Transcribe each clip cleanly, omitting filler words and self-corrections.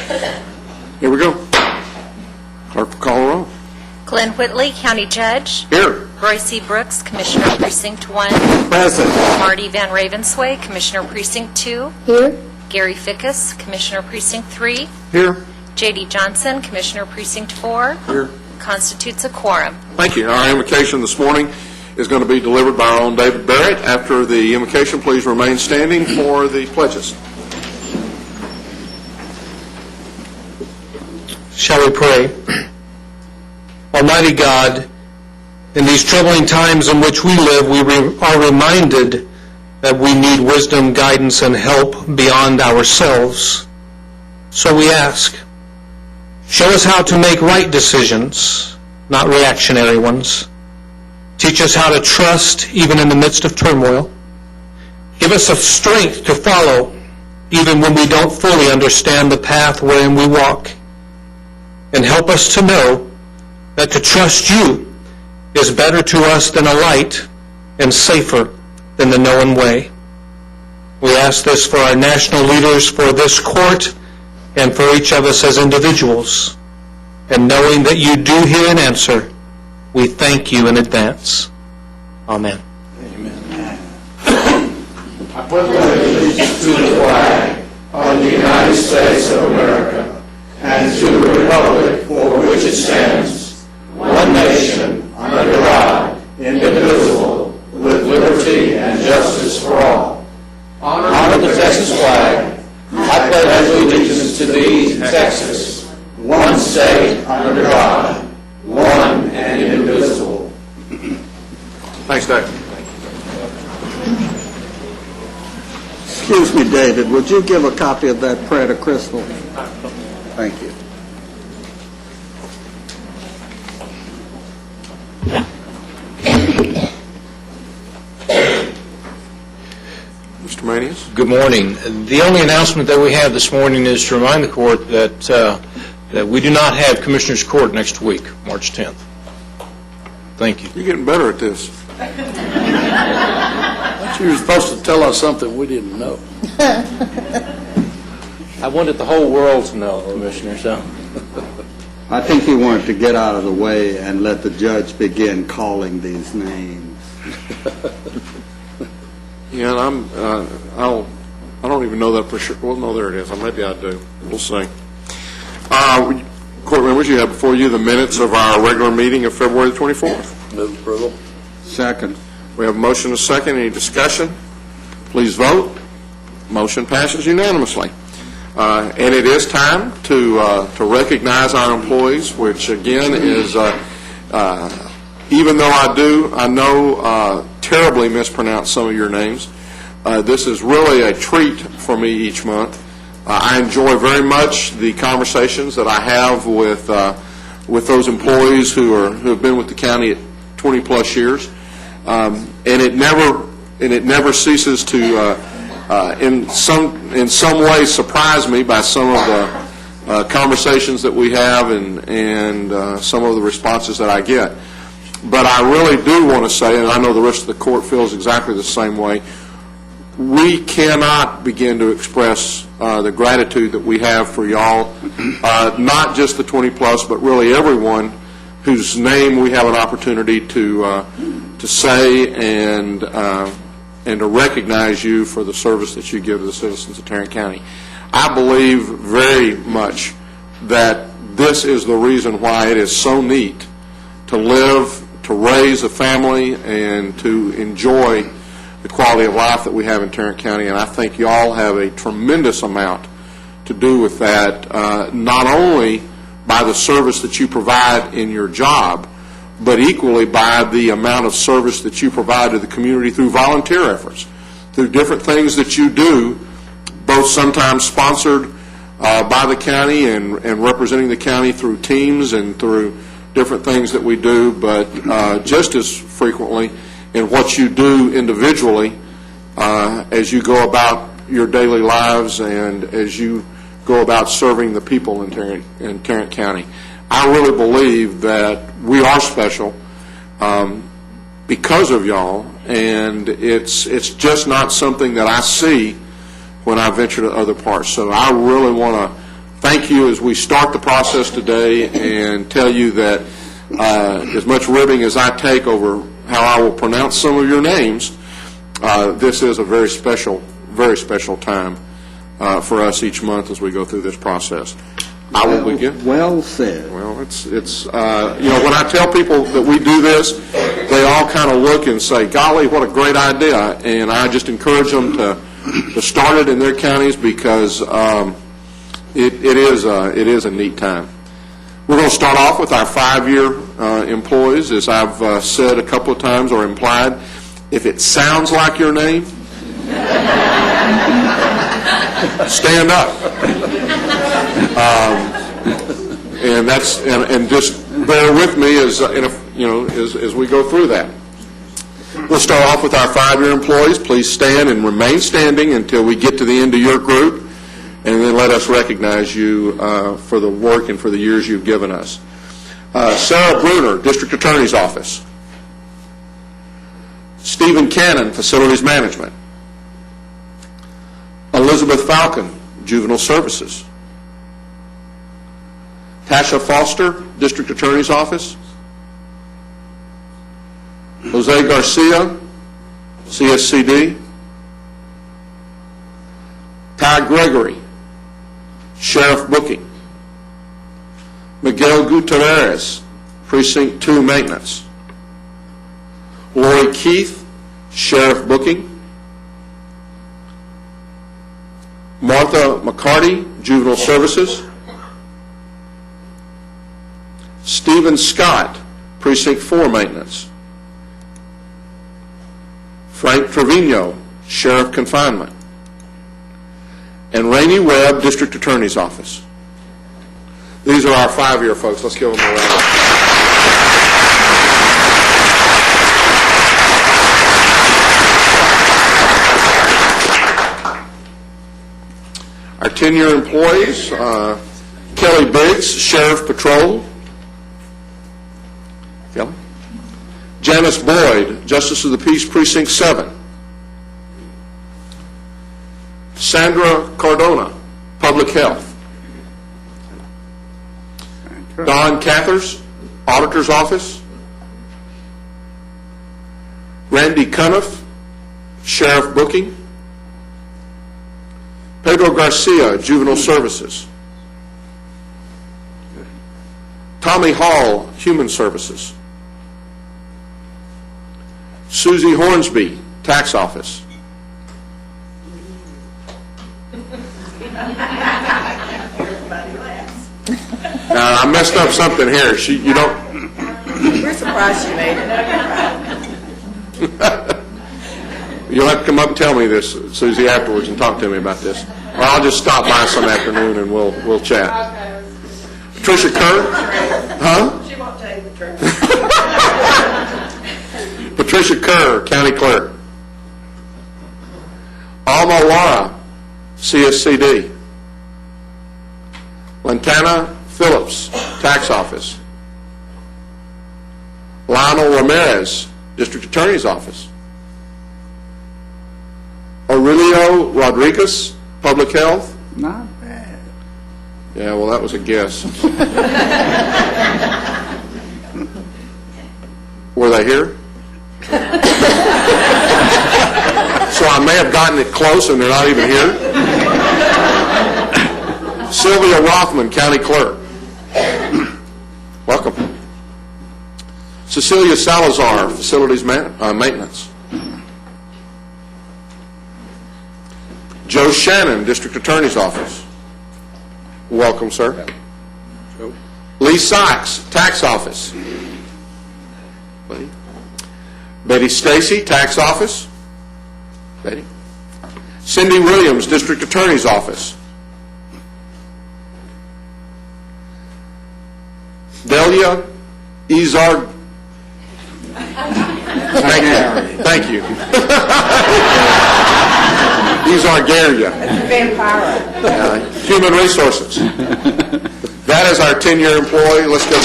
Here we go. Clerk will call the roll. Glenn Whitley, County Judge. Here. Roy C. Brooks, Commissioner Precinct 1. Present. Marty Van Ravensway, Commissioner Precinct 2. Here. Gary Fickus, Commissioner Precinct 3. Here. J.D. Johnson, Commissioner Precinct 4. Here. Constitutes a quorum. Thank you. Our invocation this morning is going to be delivered by our own David Barrett. After the invocation, please remain standing for the pledges. Shall we pray? Almighty God, in these troubling times in which we live, we are reminded that we need wisdom, guidance, and help beyond ourselves. So we ask, show us how to make right decisions, not reactionary ones. Teach us how to trust even in the midst of turmoil. Give us the strength to follow even when we don't fully understand the path wherein we walk. And help us to know that to trust you is better to us than a light and safer than the known way. We ask this for our national leaders, for this court, and for each of us as individuals. And knowing that you do hear and answer, we thank you in advance. Amen. I pledge allegiance to the flag of the United States of America and to the republic for which it stands, one nation, under God, indivisible, with liberty and justice for all. Honor the Texas flag. I pledge allegiance to thee, Texas, one state, under God, one and indivisible. Thanks, Dave. Excuse me, David, would you give a copy of that prayer to Crystal? Thank you. Mr. Manius? Good morning. The only announcement that we have this morning is to remind the court that we do not have Commissioners Court next week, March 10th. Thank you. You're getting better at this. You were supposed to tell us something we didn't know. I wanted the whole world to know, Commissioner, so. I think he wanted to get out of the way and let the judge begin calling these names. Yeah, and I don't even know that for sure. Well, no, there it is. Maybe I do. We'll see. Court members, you have before you the minutes of our regular meeting of February the 24th. Move approval. Second. We have a motion and a second. Any discussion? Please vote. Motion passes unanimously. And it is time to recognize our employees, which again is, even though I know terribly mispronounce some of your names, this is really a treat for me each month. I enjoy very much the conversations that I have with those employees who have been with the county at 20 plus years. And it never ceases to, in some ways, surprise me by some of the conversations that we have and some of the responses that I get. But I really do want to say, and I know the rest of the court feels exactly the same way, we cannot begin to express the gratitude that we have for y'all, not just the 20 plus, but really everyone whose name we have an opportunity to say and to recognize you for the service that you give to the citizens of Tarrant County. I believe very much that this is the reason why it is so neat to live, to raise a family, and to enjoy the quality of life that we have in Tarrant County. And I think you all have a tremendous amount to do with that, not only by the service that you provide in your job, but equally by the amount of service that you provide to the community through volunteer efforts, through different things that you do, both sometimes sponsored by the county and representing the county through teams and through different things that we do, but just as frequently in what you do individually as you go about your daily lives and as you go about serving the people in Tarrant County. I really believe that we are special because of y'all, and it's just not something that I see when I venture to other parts. So I really want to thank you as we start the process today and tell you that as much ribbing as I take over how I will pronounce some of your names, this is a very special time for us each month as we go through this process. I will begin. Well said. Well, it's when I tell people that we do this, they all kind of look and say, golly, what a great idea. And I just encourage them to start it in their counties because it is a neat time. We're going to start off with our 5-year employees. As I've said a couple of times or implied, if it sounds like your name, stand up. And just bear with me as we go through that. We'll start off with our 5-year employees. Please stand and remain standing until we get to the end of your group, and then let us recognize you for the work and for the years you've given us. Sarah Bruner, District Attorney's Office. Stephen Cannon, Facilities Management. Elizabeth Falcon, Juvenile Services. Tasha Foster, District Attorney's Office. Jose Garcia, CSCD. Ty Gregory, Sheriff Booking. Miguel Gutierrez, Precinct 2 Maintenance. Lori Keith, Sheriff Booking. Martha McCarty, Juvenile Services. Stephen Scott, Precinct 4 Maintenance. Frank Trevino, Sheriff Confinement. And Rainey Webb, District Attorney's Office. These are our 5-year folks. Let's give them a round. Our 10-year employees, Kelly Biggs, Sheriff Patrol. Kelly. Janice Boyd, Justice of the Peace, Precinct 7. Sandra Cardona, Public Health. Don Cathers, Auditor's Office. Randy Cuniff, Sheriff Booking. Pedro Garcia, Juvenile Services. Tommy Hall, Human Services. Susie Hornsby, Tax Office. Now, I messed up something here. You don't... We're surprised you made it. You'll have to come up and tell me this, Susie, afterwards and talk to me about this. Or I'll just stop by some afternoon and we'll chat. Patricia Kerr? Huh? She won't tell you the truth. Patricia Kerr, County Clerk. Alma Lara, CSCD. Lantana Phillips, Tax Office. Lionel Ramirez, District Attorney's Office. Aurelio Rodriguez, Public Health. Not bad. Yeah, well, that was a guess. Were they here? So I may have gotten it close and they're not even here. Sylvia Rothman, County Clerk. Welcome. Cecilia Salazar, Facilities Maintenance. Joe Shannon, District Attorney's Office. Welcome, sir. Lee Sykes, Tax Office. Betty Stacy, Tax Office. Betty. Cindy Williams, District Attorney's Office. Delia Izard. Thank you. Izargaria. Vampire. Human Resources. That is our 10-year employee. Let's give them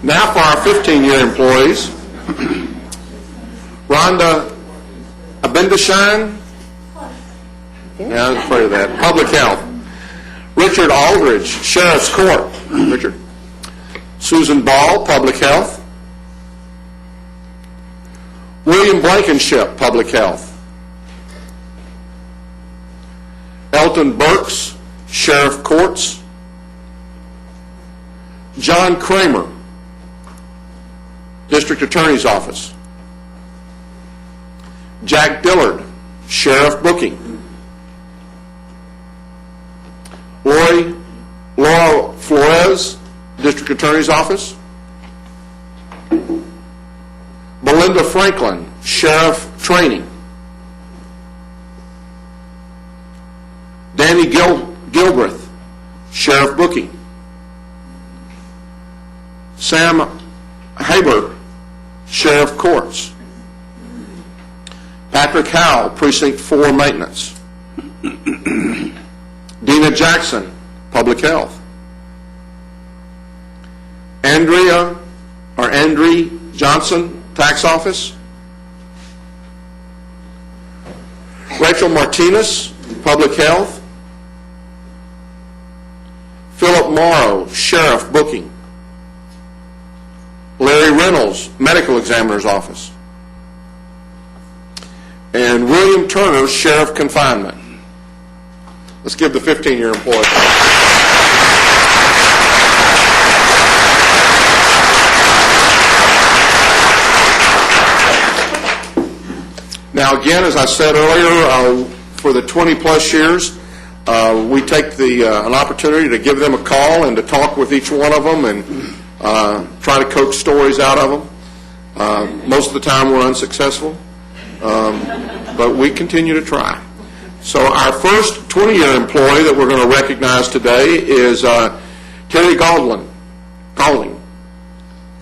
Now for our our 15-year employees. Rhonda Abendashine. Yeah, I was afraid of that. Public Health. Richard Aldridge, Sheriff's Court. Richard. Susan Ball, Public Health. William Blankenship, Public Health. Elton Burks, Sheriff Courts. John Kramer, District Attorney's Office. Jack Dillard, Sheriff Booking. Laura Flores, District Attorney's Office. Belinda Franklin, Sheriff Training. Danny Gilbreth, Sheriff Booking. Sam Haber, Sheriff Courts. Patrick Howell, Precinct 4 Maintenance. Dina Jackson, Public Health. Andrea Johnson, Tax Office. Rachel Martinez, Public Health. Philip Morrow, Sheriff Booking. Larry Reynolds, Medical Examiner's Office. And William Turner, Sheriff Confinement. Let's give the 15-year employee. Now, again, as I said earlier, for the 20-plus years, we take an opportunity to give them a call and to talk with each one of them and try to coax stories out of them. Most of the time we're unsuccessful, but we continue to try. So our first 20-year employee that we're going to recognize today is Terry Galding.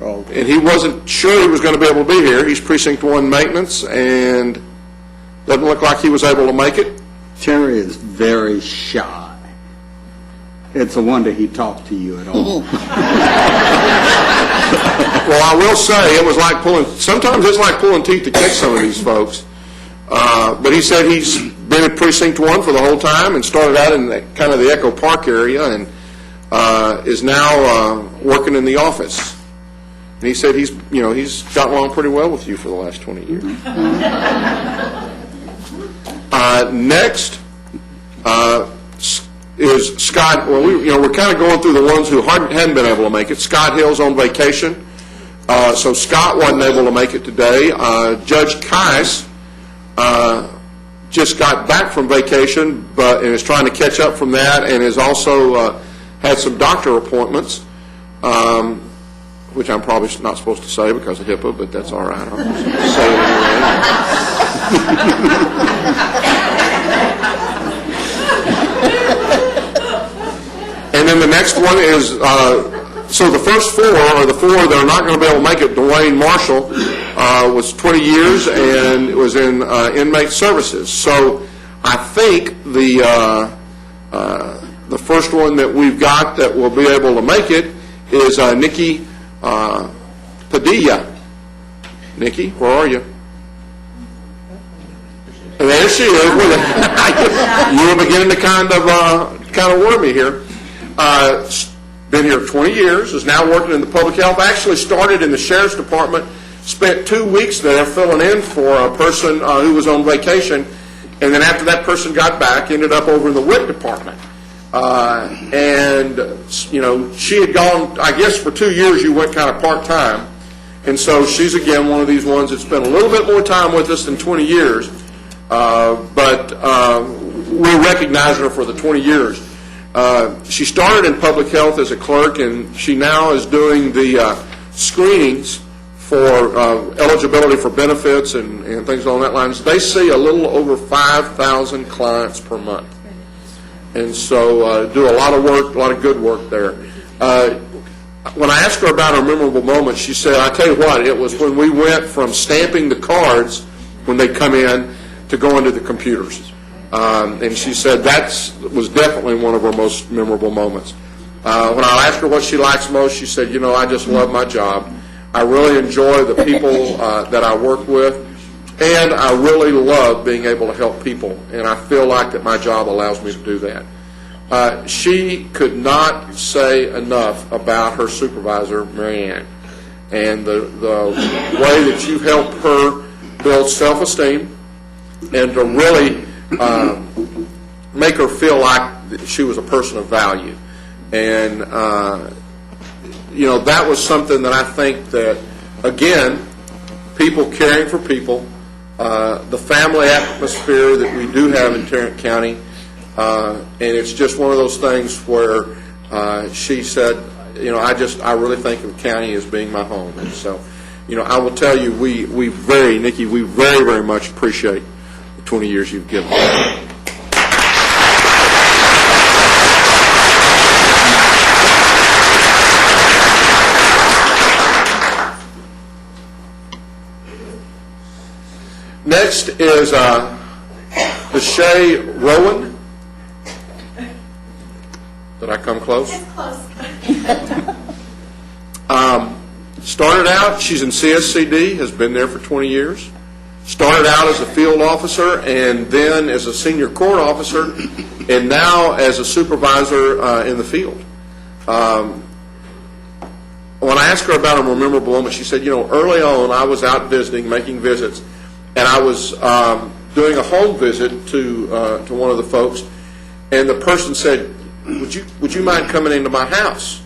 And he wasn't sure he was going to be able to be here. He's Precinct 1 Maintenance, and doesn't look like he was able to make it. Terry is very shy. It's a wonder he talked to you at all. Well, I will say it was like sometimes it's like pulling teeth to catch some of these folks. But he said he's been at Precinct 1 for the whole time and started out in kind of the Echo Park area and is now working in the office. And he said he's gotten along pretty well with you for the last 20 years. Next is Scott. Well, we're kind of going through the ones who hadn't been able to make it. Scott Hill's on vacation, so Scott wasn't able to make it today. Judge Kais just got back from vacation, and is trying to catch up from that, and has also had some doctor appointments, which I'm probably not supposed to say because of HIPAA, but that's all right. I'll say it anyway. And then the next one is, so the first four are the four that are not going to be able to make it. Dwayne Marshall was 20 years and was in inmate services. So I think the first one that we've got that will be able to make it is Nikki Padilla. Nikki, where are you? There she is. You were beginning to kind of worry me here. Been here 20 years, is now working in the public health. Actually started in the Sheriff's Department, spent 2 weeks there filling in for a person who was on vacation, and then after that person got back, ended up over in the WIC Department. And, she had gone, I guess for 2 years you went kind of part-time, and so she's again one of these ones that spent a little bit more time with us than 20 years, but we're recognizing her for the 20 years. She started in public health as a clerk, and she now is doing the screenings for eligibility for benefits and things along that line. They see a little over 5,000 clients per month, and so do a lot of work, a lot of good work there. When I asked her about her memorable moments, she said, I tell you what, it was when we went from stamping the cards when they come in to going to the computers. And she said that was definitely one of her most memorable moments. When I asked her what she likes most, she said, I just love my job. I really enjoy the people that I work with, and I really love being able to help people, and I feel like that my job allows me to do that. She could not say enough about her supervisor, Marianne, and the way that you helped her build self-esteem and to really make her feel like she was a person of value. And, that was something that I think that, again, people caring for people, the family atmosphere that we do have in Tarrant County, and it's just one of those things where she said, I really think of the county as being my home. And so, I will tell you, Nikki, we very, very much appreciate the 20 years you've given us. Next is Deshae Rowan. Did I come close? Started out, she's in CSCD, has been there for 20 years. Started out as a field officer and then as a senior court officer, and now as a supervisor in the field. When I asked her about a memorable moment, she said, early on I was out visiting, making visits, and I was doing a home visit to one of the folks, and the person said, would you mind coming into my house?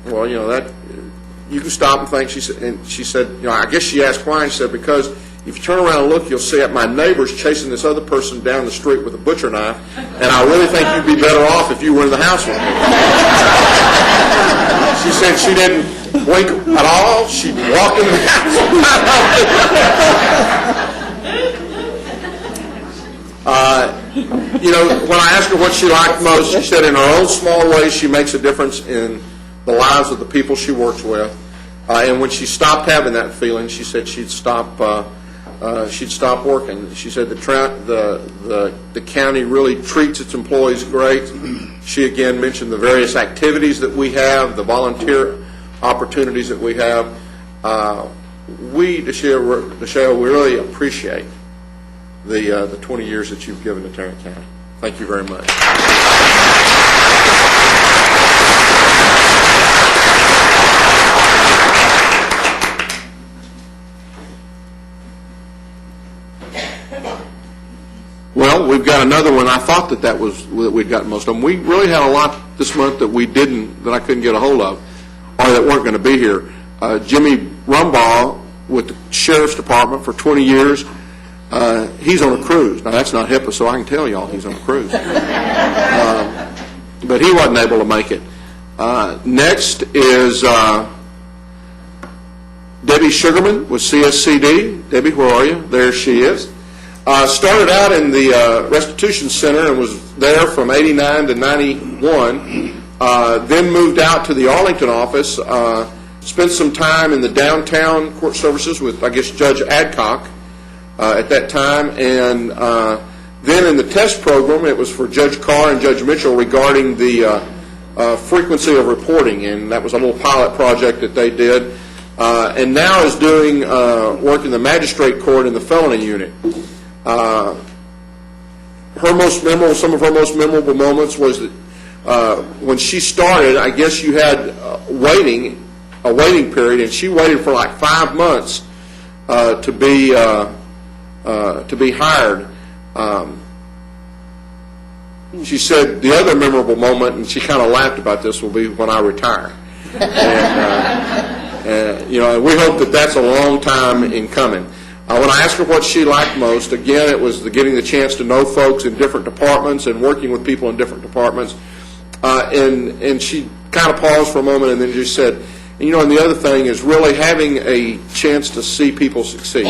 Well, that you can stop and think. She said, I guess she asked why. She said, because if you turn around and look, you'll see my neighbor's chasing this other person down the street with a butcher knife, and I really think you'd be better off if you were in the house with me. She said she didn't blink at all. She walked in the house. When I asked her what she liked most, she said in her own small way she makes a difference in the lives of the people she works with. And when she stopped having that feeling, she said she'd stop working. She said the county really treats its employees great. She again mentioned the various activities that we have, the volunteer opportunities that we have. Deshae, we really appreciate the 20 years that you've given to Tarrant County. Thank you very much. Well, we've got another one. I thought that we'd gotten most of them. We really had a lot this month that I couldn't get a hold of, or that weren't going to be here. Jimmy Rumbaugh with the Sheriff's Department for 20 years. He's on a cruise. Now, that's not HIPAA, so I can tell y'all he's on a cruise. But he wasn't able to make it. Next is Debbie Sugarman with CSCD. Debbie, where are you? There she is. Started out in the Restitution Center and was there from 89 to 91. Then moved out to the Arlington office. Spent some time in the downtown court services with, I guess, Judge Adcock at that time. And then in the test program, it was for Judge Carr and Judge Mitchell regarding the frequency of reporting. And that was a little pilot project that they did. And now is doing work in the magistrate court in the felony unit. Some of her most memorable moments was that when she started, I guess you had a waiting period, and she waited for like 5 months to be hired. She said the other memorable moment, and she kind of laughed about this, will be when I retire. And we hope that that's a long time in coming. When I asked her what she liked most, again, it was getting the chance to know folks in different departments and working with people in different departments. And she kind of paused for a moment and then just said, and the other thing is really having a chance to see people succeed.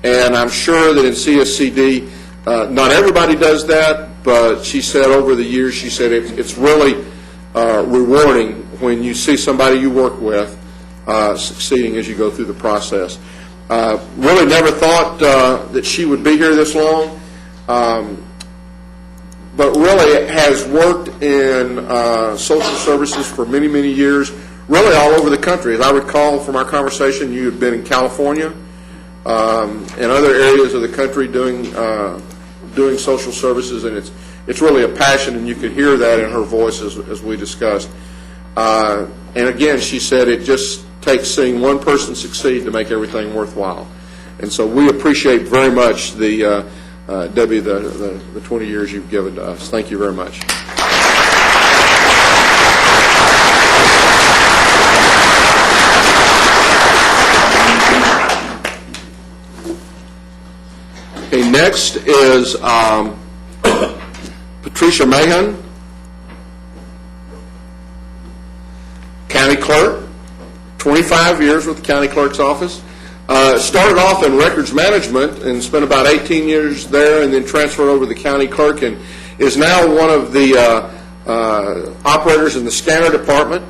And I'm sure that in CSCD, not everybody does that, but she said over the years, she said it's really rewarding when you see somebody you work with succeeding as you go through the process. Really never thought that she would be here this long, but really has worked in social services for many, many years, really all over the country. As I recall from our conversation, you had been in California and other areas of the country doing social services, and it's really a passion, and you could hear that in her voice as we discussed. And again, she said it just takes seeing one person succeed to make everything worthwhile. And so we appreciate very much Debbie, the 20 years you've given to us. Thank you very much. Okay, next is Patricia Mahan, County Clerk, 25 years with the County Clerk's office. Started off in records management and spent about 18 years there, and then transferred over to the County Clerk, and is now one of the operators in the scanner department.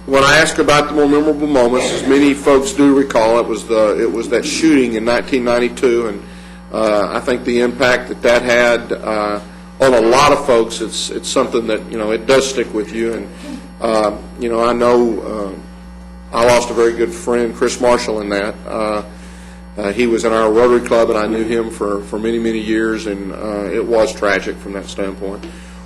When I ask about the more memorable moments, as many folks do recall, it was that shooting in 1992, and I think the impact that had on a lot of folks, it's something that it does stick with you. And I know I lost a very good friend, Chris Marshall, in that. He was in our Rotary Club, and I knew him for many, many years, and it was tragic from that standpoint.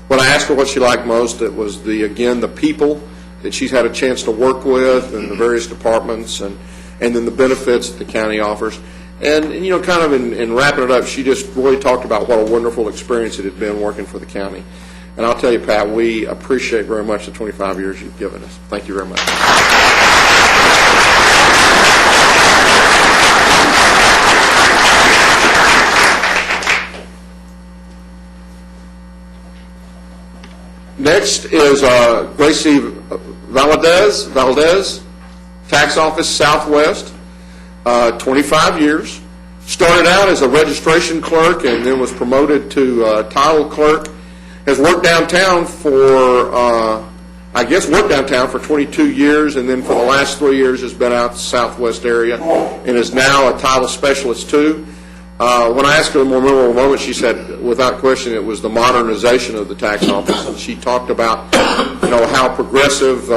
When I asked her what she liked most, it was the people that she's had a chance to work with in the various departments, and then the benefits that the county offers. And kind of in wrapping it up, she just really talked about what a wonderful experience it had been working for the county. And I'll tell you, Pat, we appreciate very much the 25 years you've given us. Thank you very much. Next is Gracie Valdez, Tax Office Southwest, 25 years. Started out as a registration clerk and then was promoted to title clerk. Has worked downtown for, worked downtown for 22 years, and then for the last 3 years has been out the Southwest area, and is now a title specialist too. When I asked her the more memorable moment, she said, without question, it was the modernization of the tax office. And she talked about, how progressive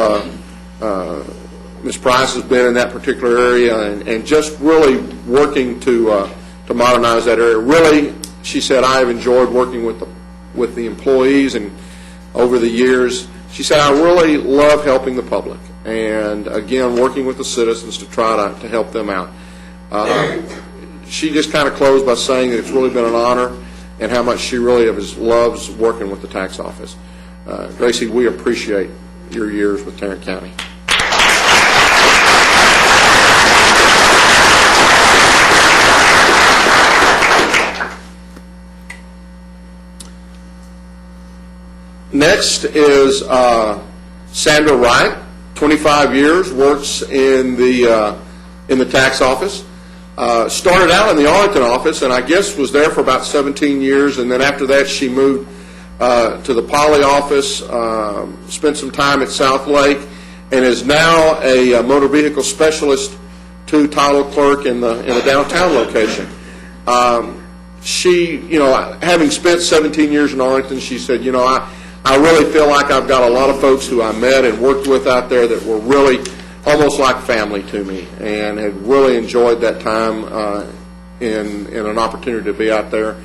Ms. Price has been in that particular area, and just really working to modernize that area. Really, she said, I have enjoyed working with the employees, and over the years, she said, I really love helping the public, and again, working with the citizens to try to help them out. She just kind of closed by saying that it's really been an honor, and how much she really loves working with the tax office. Gracie, we appreciate your years with Tarrant County. Next is Sandra Wright, 25 years, works in the tax office. Started out in the Arlington office, and I guess was there for about 17 years, and then after that she moved to the Poly office, spent some time at South Lake, and is now a motor vehicle specialist to title clerk in the downtown location. She, having spent 17 years in Arlington, she said, I really feel like I've got a lot of folks who I met and worked with out there that were really almost like family to me, and had really enjoyed that time in an opportunity to be out there.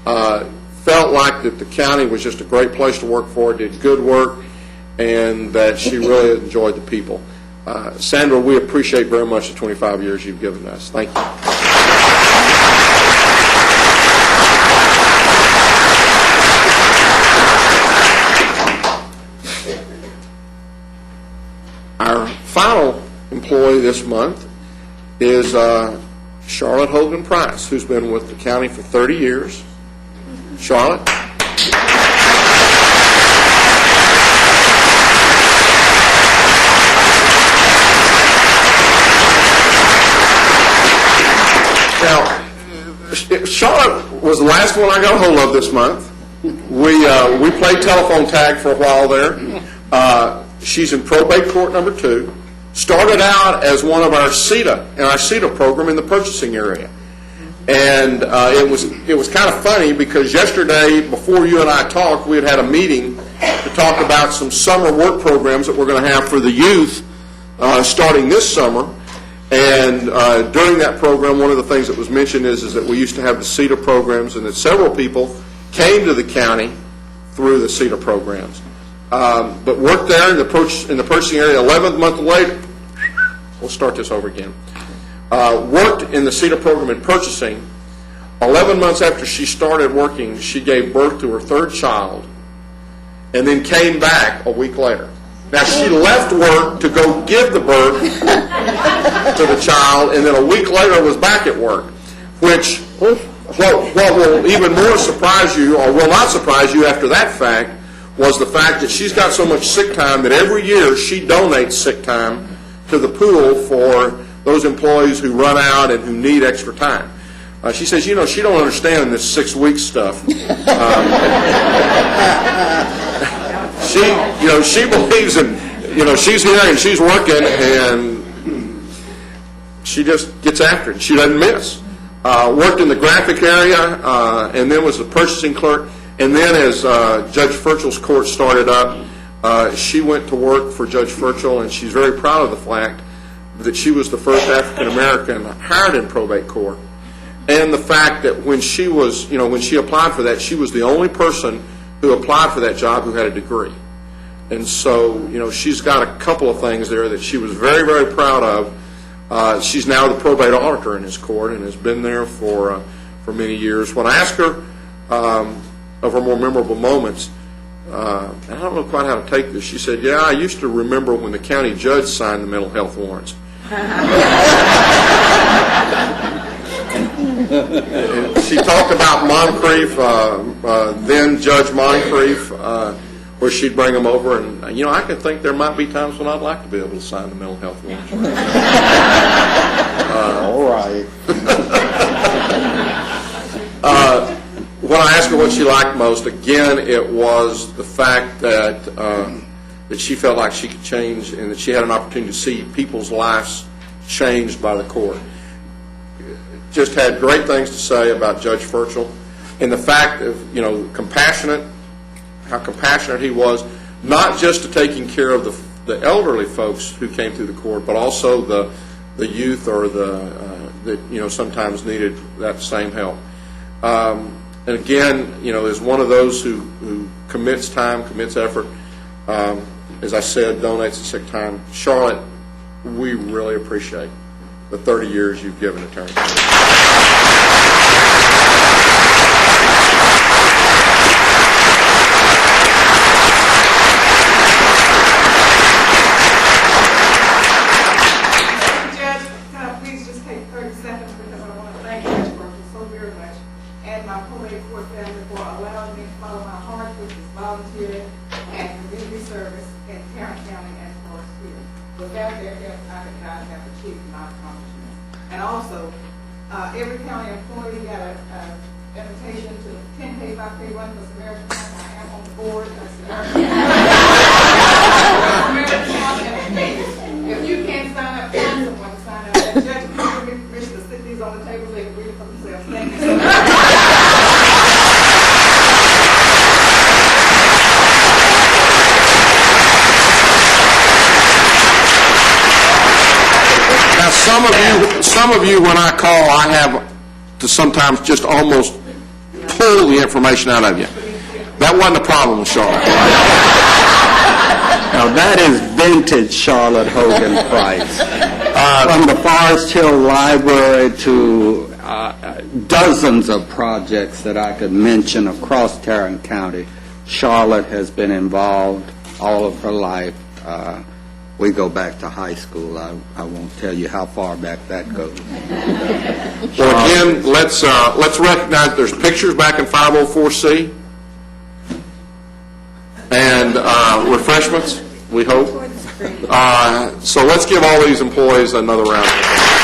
Felt like that the county was just a great place to work for, did good work, and that she really enjoyed the people. Sandra, we appreciate very much the 25 years you've given us. Thank you. Our final employee this month is Charlotte Hogan Price, who's been with the county for 30 years. Charlotte? Now, Charlotte was the last one I got a hold of this month. We played telephone tag for a while there. She's in probate court number 2. Started out as one of our CETA program in the purchasing area. And it was kind of funny because yesterday, before you and I talked, we had a meeting to talk about some summer work programs that we're going to have for the youth starting this summer. And during that program, one of the things that was mentioned is that we used to have the CETA programs, and that several people came to the county through the CETA programs. But worked there in the purchasing area. 11th month later, we'll start this over again. Worked in the CETA program in purchasing. 11 months after she started working, she gave birth to her third child, and then came back a week later. Now, she left work to go give the birth to the child, and then a week later was back at work, which, what will even more surprise you, or will not surprise you after that fact, was the fact that she's got so much sick time that every year she donates sick time to the pool for those employees who run out and who need extra time. She says, she don't understand this 6 week stuff. She believes in, she's here and she's working, and she just gets after it. She doesn't miss. Worked in the graphic area, and then was a purchasing clerk. And then as Judge Furchell's court started up, she went to work for Judge Furchell, and she's very proud of the fact that she was the first African American hired in probate court. And the fact that when she was, when she applied for that, she was the only person who applied for that job who had a degree. And so, she's got a couple of things there that she was very, very proud of. She's now the probate auditor in his court and has been there for many years. When I asked her of her more memorable moments, I don't know quite how to take this. She said, I used to remember when the county judge signed the mental health warrants. She talked about Moncrief, then Judge Moncrief, where she'd bring them over, and I can think there might be times when I'd like to be able to sign the mental health warrants. All right. When I asked her what she liked most, again, it was the fact that that she felt like she could change and that she had an opportunity to see people's lives changed by the court. Just had great things to say about Judge Furchell, and the fact of, how compassionate he was, not just to taking care of the elderly folks who came through the court, but also the youth or that sometimes needed that same help. And again, is one of those who commits time, commits effort. As I said, donates sick time. Charlotte, we really appreciate the 30 years you've given attorney. And also, every county employee got an invitation to 10K, 5K run for Samaritan Town. I am on the board of Samaritan Town. And please, if you can't sign up, find someone to sign up. And Judge, give me permission to stick these on the table. They can read it for themselves. Thank you so much. Some of you, when I call, I have to sometimes just almost pull the information out of you. That wasn't a problem with Charlotte. Now, that is vintage Charlotte Hogan Price. From the Forest Hill Library to dozens of projects that I could mention across Tarrant County, Charlotte has been involved all of her life. We go back to high school. I won't tell you how far back that goes. Well, again, let's recognize there's pictures back in 504C and refreshments, we hope. So let's give all these employees another round of applause.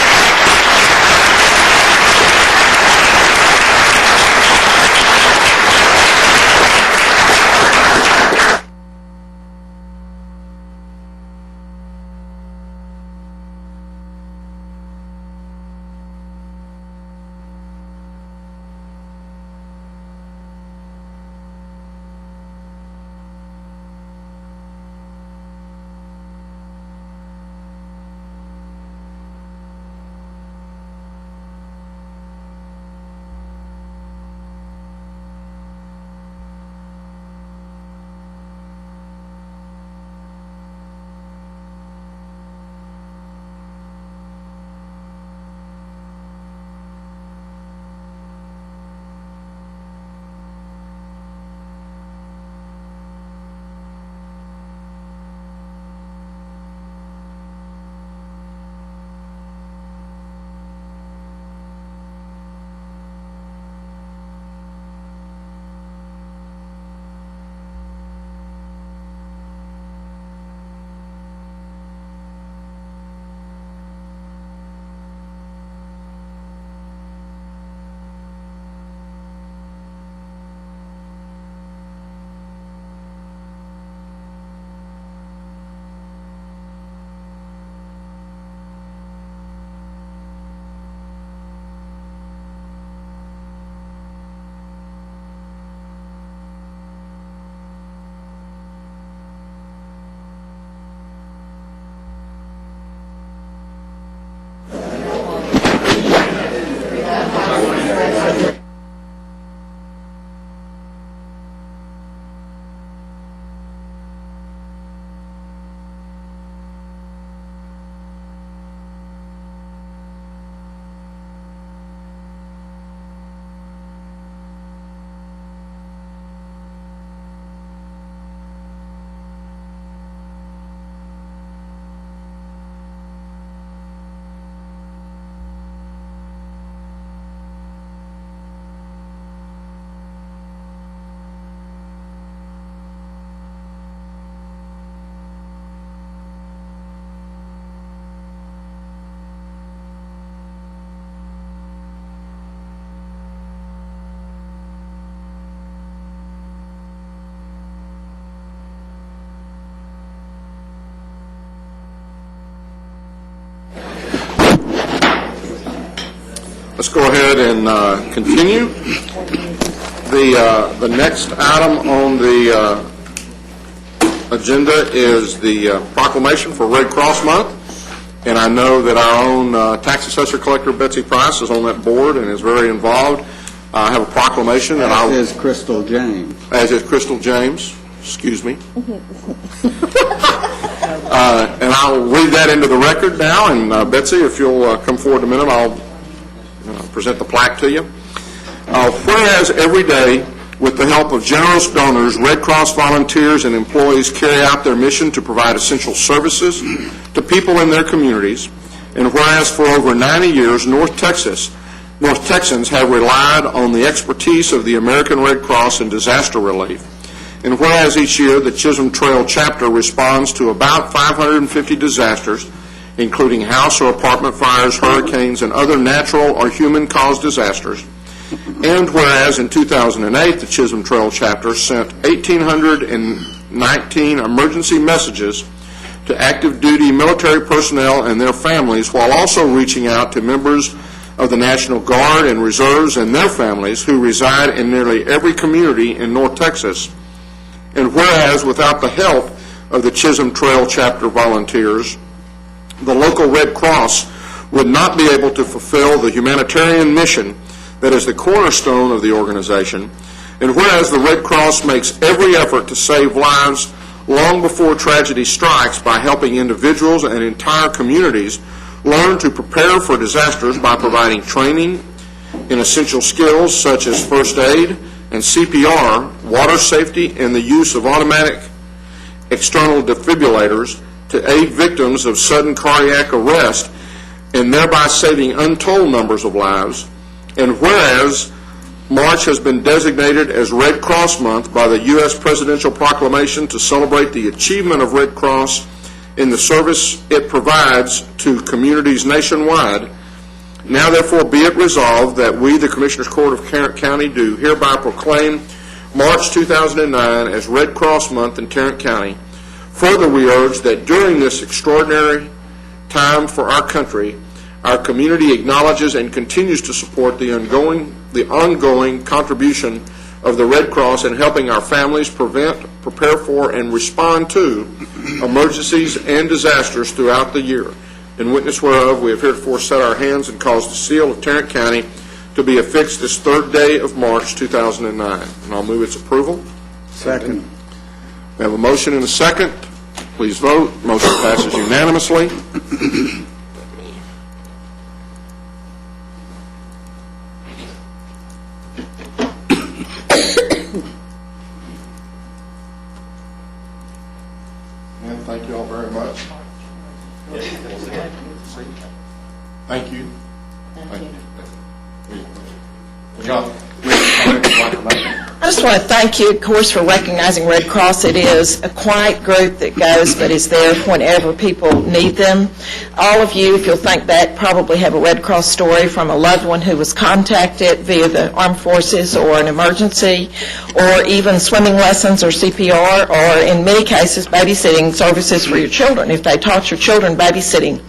Let's go ahead and continue. The next item on the agenda is the proclamation for Red Cross Month. And I know that our own tax assessor collector, Betsy Price, is on that board and is very involved. I have a proclamation that I'll... As is Crystal James. As is Crystal James. Excuse me. And I'll read that into the record now. And Betsy, if you'll come forward a minute, I'll present the plaque to you. Whereas every day, with the help of generous donors, Red Cross volunteers and employees carry out their mission to provide essential services to people in their communities. And whereas for over 90 years, North Texans have relied on the expertise of the American Red Cross in disaster relief. And whereas each year the Chisholm Trail chapter responds to about 550 disasters, including house or apartment fires, hurricanes, and other natural or human-caused disasters. And whereas in 2008 the Chisholm Trail chapter sent 1,819 emergency messages to active duty military personnel and their families, while also reaching out to members of the National Guard and Reserves and their families who reside in nearly every community in North Texas. And whereas without the help of the Chisholm Trail chapter volunteers, the local Red Cross would not be able to fulfill the humanitarian mission that is the cornerstone of the organization. And whereas the Red Cross makes every effort to save lives long before tragedy strikes by helping individuals and entire communities learn to prepare for disasters by providing training in essential skills such as first aid and CPR, water safety, and the use of automatic external defibrillators to aid victims of sudden cardiac arrest, and thereby saving untold numbers of lives. And whereas March has been designated as Red Cross Month by the U.S. Presidential Proclamation to celebrate the achievement of Red Cross in the service it provides to communities nationwide, now therefore be it resolved that we, the Commissioners Court of Tarrant County, do hereby proclaim March 2009 as Red Cross Month in Tarrant County. Further, we urge that during this extraordinary time for our country, our community acknowledges and continues to support the ongoing contribution of the Red Cross in helping our families prevent, prepare for, and respond to emergencies and disasters throughout the year. In witness whereof, we have heretofore set our hands and caused the seal of Tarrant County to be affixed this 3rd day of March 2009. And I'll move its approval. Second. We have a motion and a second. Please vote. Motion passes unanimously. And thank you all very much. Thank you. Thank you. I just want to thank you, of course, for recognizing Red Cross. It is a quiet group that goes, but is there whenever people need them. All of you, if you'll think back, probably have a Red Cross story from a loved one who was contacted via the armed forces or an emergency, or even swimming lessons or CPR, or in many cases, babysitting services for your children. If they taught your children babysitting,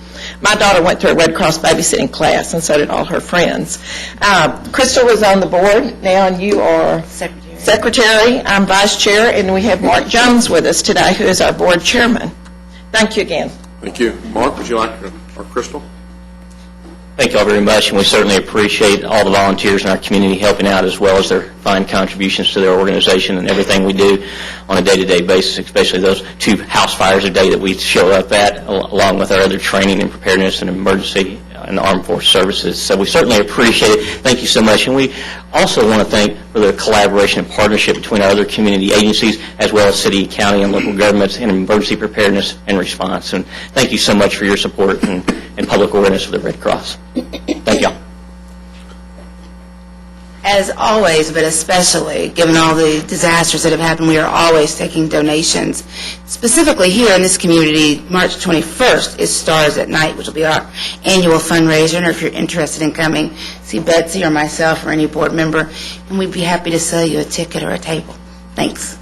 my daughter went through a Red Cross babysitting class, and so did all her friends. Crystal is on the board now, and you are Secretary. I'm Vice Chair, and we have Mark Jones with us today, who is our Board Chairman. Thank you again. Thank you. Mark, would you like to, or Crystal? Thank you all very much, and we certainly appreciate all the volunteers in our community helping out, as well as their fine contributions to their organization and everything we do on a day-to-day basis, especially those 2 house fires a day that we show up at, along with our other training and preparedness and emergency and armed force services. So we certainly appreciate it. Thank you so much. And we also want to thank for the collaboration and partnership between our other community agencies, as well as city, county, and local governments in emergency preparedness and response. And thank you so much for your support and public awareness of the Red Cross. Thank you all. As always, but especially given all the disasters that have happened, we are always taking donations. Specifically here in this community, March 21st is Stars at Night, which will be our annual fundraiser. And if you're interested in coming, see Betsy or myself or any board member, and we'd be happy to sell you a ticket or a table. Thanks.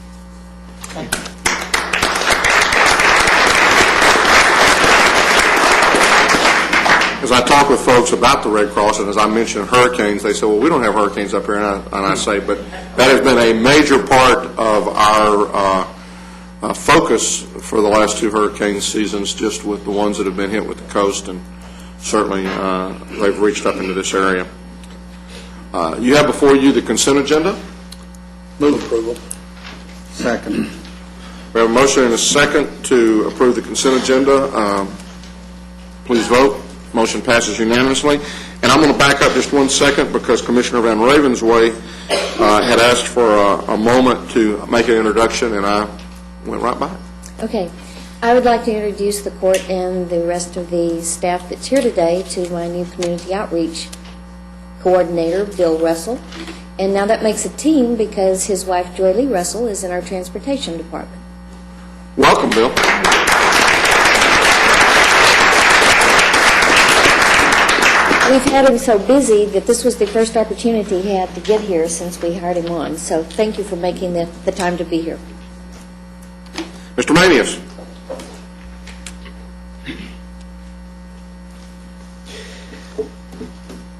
as I talk with folks about the Red Cross, and as I mention hurricanes, they say, well, we don't have hurricanes up here, and I say, but that has been a major part of our focus for the last 2 hurricane seasons, just with the ones that have been hit with the coast, and certainly they've reached up into this area. You have before you the consent agenda. Move approval. Second. We have a motion and a second to approve the consent agenda. Please vote. Motion passes unanimously. And I'm going to back up just 1 second because Commissioner Van Ravensway had asked for a moment to make an introduction, and I went right by it. Okay. I would like to introduce the court and the rest of the staff that's here today to my new community outreach coordinator, Bill Russell. And now that makes a team because his wife, Joy Lee Russell, is in our transportation department. Welcome, Bill. We've had him so busy that this was the first opportunity he had to get here since we hired him on. So thank you for making the time to be here. Mr. Manius.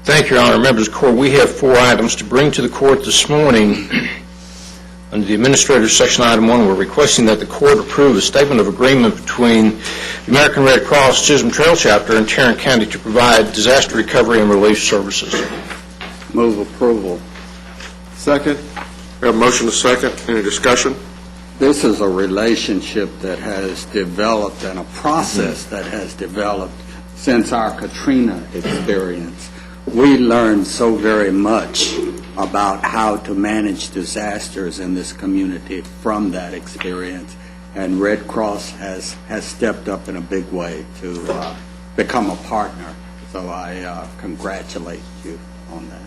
Thank you, Your Honor. Members of the Court, we have 4 items to bring to the Court this morning. Under the Administrator's Section Item 1, we're requesting that the Court approve a statement of agreement between the American Red Cross Chisholm Trail Chapter and Tarrant County to provide disaster recovery and relief services. Move approval. Second. We have a motion and a second. Any discussion? This is a relationship that has developed and a process that has developed since our Katrina experience. We learned so very much about how to manage disasters in this community from that experience, and Red Cross has stepped up in a big way to become a partner. So I congratulate you on that.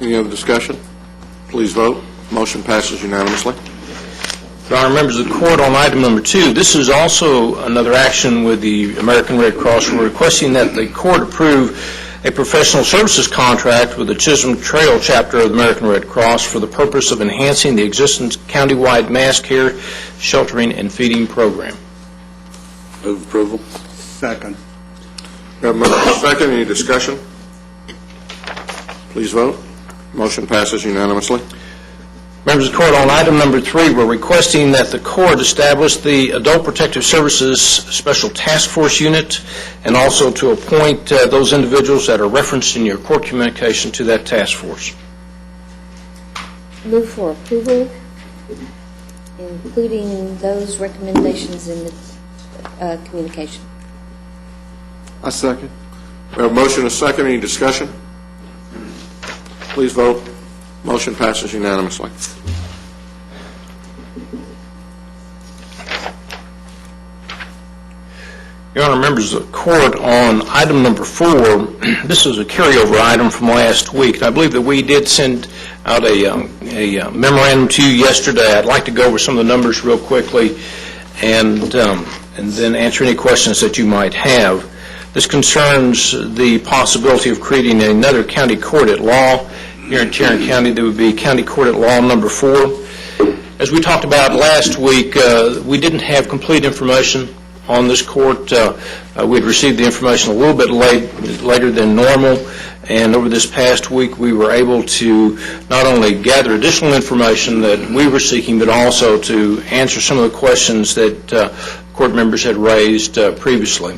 Any other discussion? Please vote. Motion passes unanimously. Your Honor, members of the Court, on item number 2, this is also another action with the American Red Cross. We're requesting that the Court approve a professional services contract with the Chisholm Trail Chapter of the American Red Cross for the purpose of enhancing the existing countywide mass care, sheltering, and feeding program. Move approval. Second. We have a motion and a second. Any discussion? Please vote. Motion passes unanimously. Members of the Court, on item number 3, we're requesting that the Court establish the Adult Protective Services Special Task Force Unit and also to appoint those individuals that are referenced in your court communication to that task force. Move for approval, including those recommendations in the communication. I second. We have a motion and a second. Any discussion? Please vote. Motion passes unanimously. Your Honor, members of the Court, on item number 4, this is a carryover item from last week. I believe that we did send out a memorandum to you yesterday. I'd like to go over some of the numbers real quickly and then answer any questions that you might have. This concerns the possibility of creating another county court at law here in Tarrant County. That would be County Court at Law number 4. As we talked about last week, we didn't have complete information on this court. We'd received the information a little bit later than normal, and over this past week we were able to not only gather additional information that we were seeking, but also to answer some of the questions that court members had raised previously.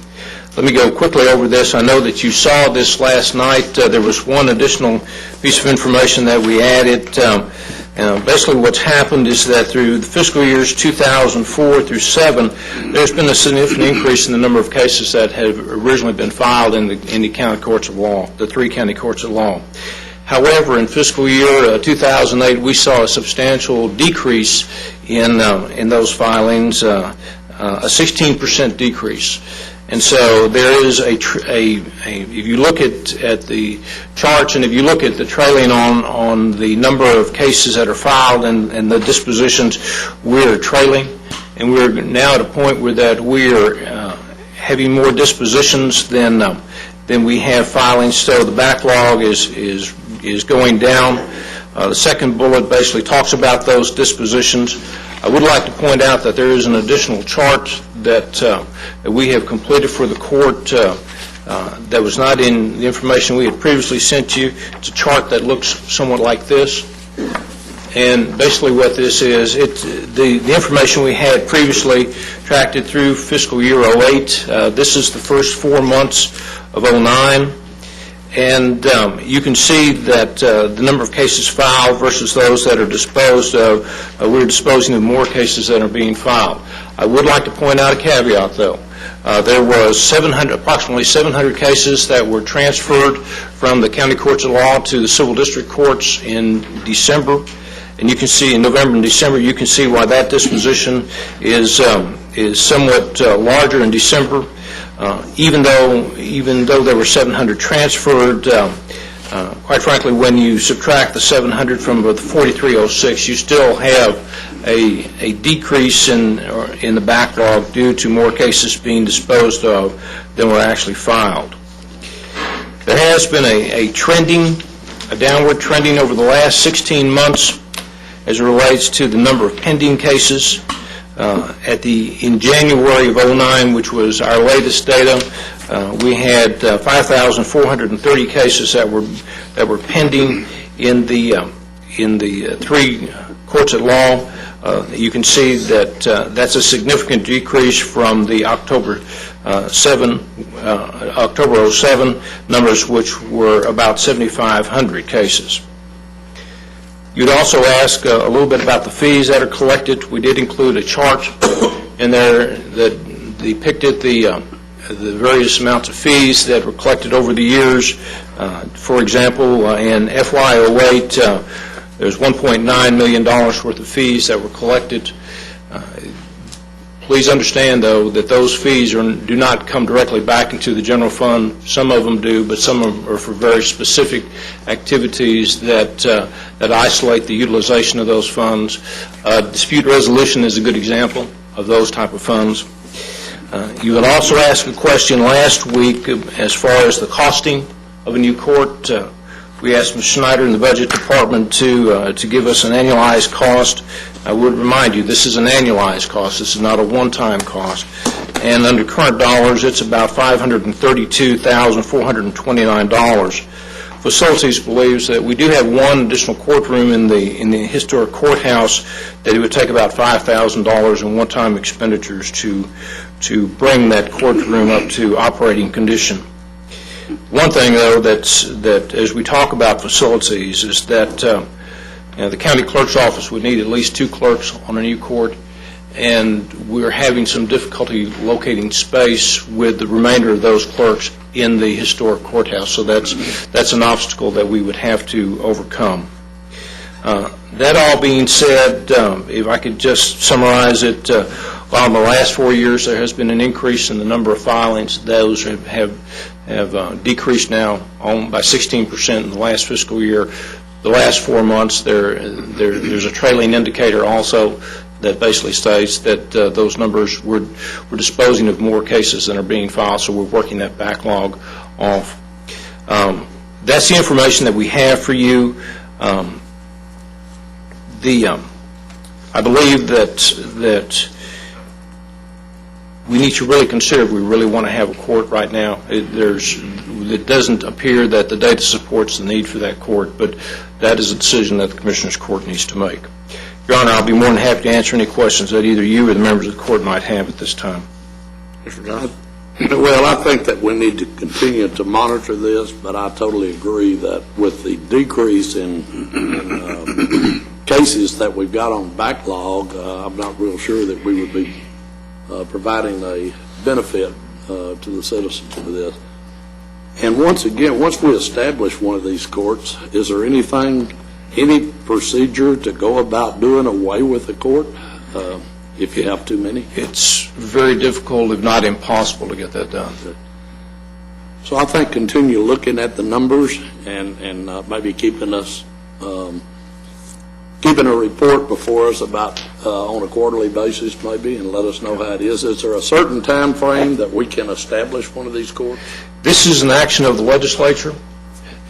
Let me go quickly over this. I know that you saw this last night. There was one additional piece of information that we added. Basically what's happened is that through the fiscal years 2004 through 7, there's been a significant increase in the number of cases that have originally been filed in the county courts of law, the 3 county courts of law. However, in fiscal year 2008, we saw a substantial decrease in those filings, a 16% decrease. And so there is if you look at the charts and if you look at the trailing on the number of cases that are filed and the dispositions, we're trailing, and we're now at a point where that we're having more dispositions than we have filings. So the backlog is going down. The second bullet basically talks about those dispositions. I would like to point out that there is an additional chart that we have completed for the court that was not in the information we had previously sent you. It's a chart that looks somewhat like this. And basically what this is, the information we had previously tracked it through fiscal year 08. This is the first 4 months of 09. And you can see that the number of cases filed versus those that are disposed of, we're disposing of more cases than are being filed. I would like to point out a caveat, though. There was approximately 700 cases that were transferred from the county courts of law to the civil district courts in December. And you can see in November and December, you can see why that disposition is somewhat larger in December. Even though there were 700 transferred, quite frankly, when you subtract the 700 from the 4306, you still have a decrease in the backlog due to more cases being disposed of than were actually filed. There has been a downward trending over the last 16 months as it relates to the number of pending cases. In January of 09, which was our latest data, we had 5,430 cases that were pending in the 3 courts at law. You can see that that's a significant decrease from the October 07 numbers, which were about 7,500 cases. You'd also ask a little bit about the fees that are collected. We did include a chart in there that depicted the various amounts of fees that were collected over the years. For example, in FY08, there's $1.9 million worth of fees that were collected. Please understand, though, that those fees do not come directly back into the general fund. Some of them do, but some of them are for very specific activities that isolate the utilization of those funds. Dispute resolution is a good example of those type of funds. You had also asked a question last week as far as the costing of a new court. We asked Ms. Schneider in the Budget Department to give us an annualized cost. I would remind you, this is an annualized cost. This is not a one-time cost. And under current dollars, it's about $532,429. Facilities believes that we do have one additional courtroom in the historic courthouse that it would take about $5,000 in one-time expenditures to bring that courtroom up to operating condition. One thing, though, that as we talk about facilities is that the county clerk's office would need at least 2 clerks on a new court, and we're having some difficulty locating space with the remainder of those clerks in the historic courthouse. So that's an obstacle that we would have to overcome. That all being said, if I could just summarize it, while in the last 4 years there has been an increase in the number of filings, those have decreased now by 16% in the last fiscal year. The last 4 months, there's a trailing indicator also that basically states that those numbers, we're disposing of more cases than are being filed, so we're working that backlog off. That's the information that we have for you. I believe that we need to really consider if we really want to have a court right now. It doesn't appear that the data supports the need for that court, but that is a decision that the Commissioners Court needs to make. Your Honor, I'll be more than happy to answer any questions that either you or the members of the court might have at this time. Mr. Johnson? Well, I think that we need to continue to monitor this, but I totally agree that with the decrease in cases that we've got on backlog, I'm not real sure that we would be providing a benefit to the citizens with this. And once again, once we establish one of these courts, is there any procedure to go about doing away with the court if you have too many? It's very difficult, if not impossible, to get that done. So I think continue looking at the numbers and maybe keeping a report before us about on a quarterly basis maybe, and let us know how it is. Is there a certain time frame that we can establish one of these courts? This is an action of the legislature,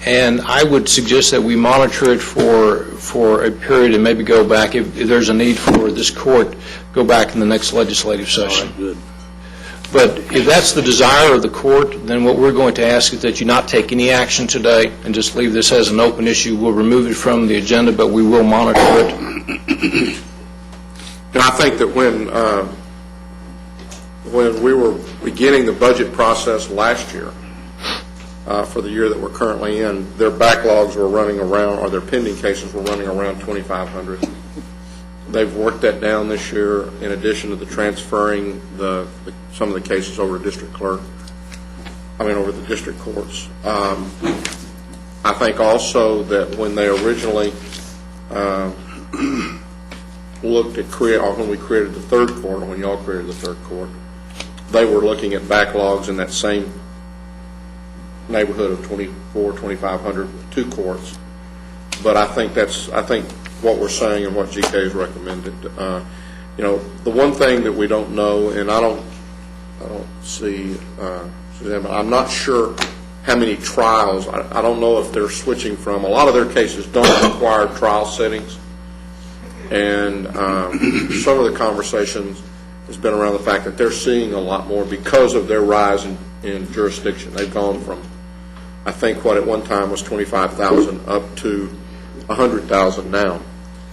and I would suggest that we monitor it for a period and maybe go back, if there's a need for this court, go back in the next legislative session. Good. But if that's the desire of the court, then what we're going to ask is that you not take any action today and just leave this as an open issue. We'll remove it from the agenda, but we will monitor it. And I think that when we were beginning the budget process last year, for the year that we're currently in, their backlogs were running around, or their pending cases were running around 2,500. They've worked that down this year, in addition to the transferring some of the cases over to over the district courts. I think also that when they originally looked at when we created the third court, or when y'all created the third court, they were looking at backlogs in that same neighborhood of 2,500 with two courts. But I think what we're saying and what GK has recommended. The one thing that we don't know, and I don't see Suzanne, I'm not sure how many trials. I don't know if they're switching from. A lot of their cases don't require trial settings, and some of the conversations has been around the fact that they're seeing a lot more because of their rise in jurisdiction. They've gone from, I think, what at one time was 25,000 up to 100,000 now.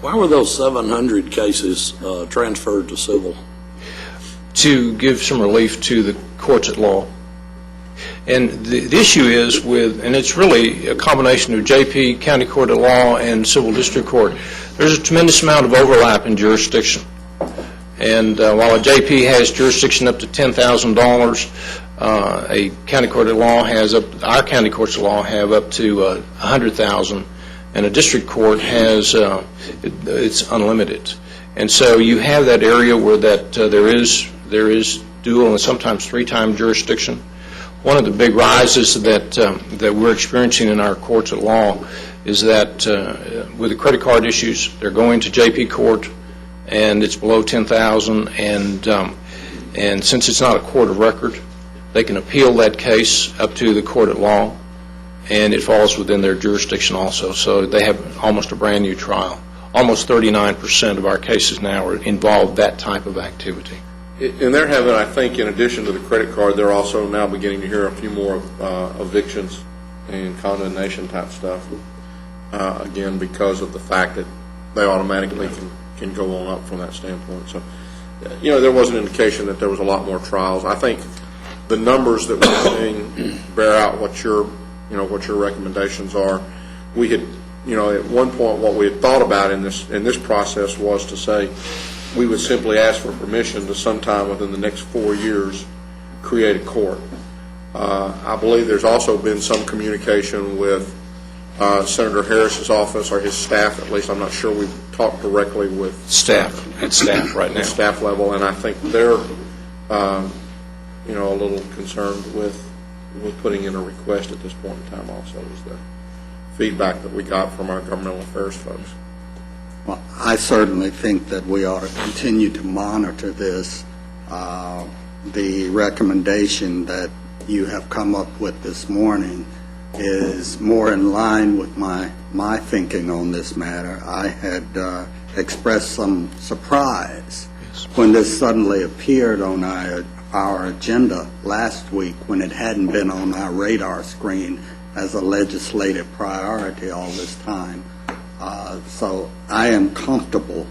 Why were those 700 cases transferred to civil? To give some relief to the courts at law. And the issue is and it's really a combination of JP, County Court of Law, and Civil District Court. There's a tremendous amount of overlap in jurisdiction. And while a JP has jurisdiction up to $10,000, a County Court of Law our County Courts of Law have up to $100,000, and a district court has, it's unlimited. And so you have that area where there is dual and sometimes three-time jurisdiction. One of the big rises that we're experiencing in our courts of law is that with the credit card issues, they're going to JP court, and it's below $10,000, and since it's not a court of record, they can appeal that case up to the court of law, and it falls within their jurisdiction also. So they have almost a brand new trial. Almost 39% of our cases now involve that type of activity. And they're having, I think, in addition to the credit card, they're also now beginning to hear a few more evictions and condemnation type stuff. Again, because of the fact that they automatically can go on up from that standpoint. So, there was an indication that there was a lot more trials. I think the numbers that we're seeing bear out what your recommendations are. We had, at one point, what we had thought about in this process was to say we would simply ask for permission to sometime within the next 4 years create a court. I believe there's also been some communication with Senator Harris's office, or his staff at least. I'm not sure we've talked directly with Staff right now. At staff level, and I think they're a little concerned with putting in a request at this point in time also, is the feedback that we got from our governmental affairs folks. Well, I certainly think that we ought to continue to monitor this. The recommendation that you have come up with this morning is more in line with my thinking on this matter. I had expressed some surprise when this suddenly appeared on our agenda last week, when it hadn't been on our radar screen as a legislative priority all this time. So I am comfortable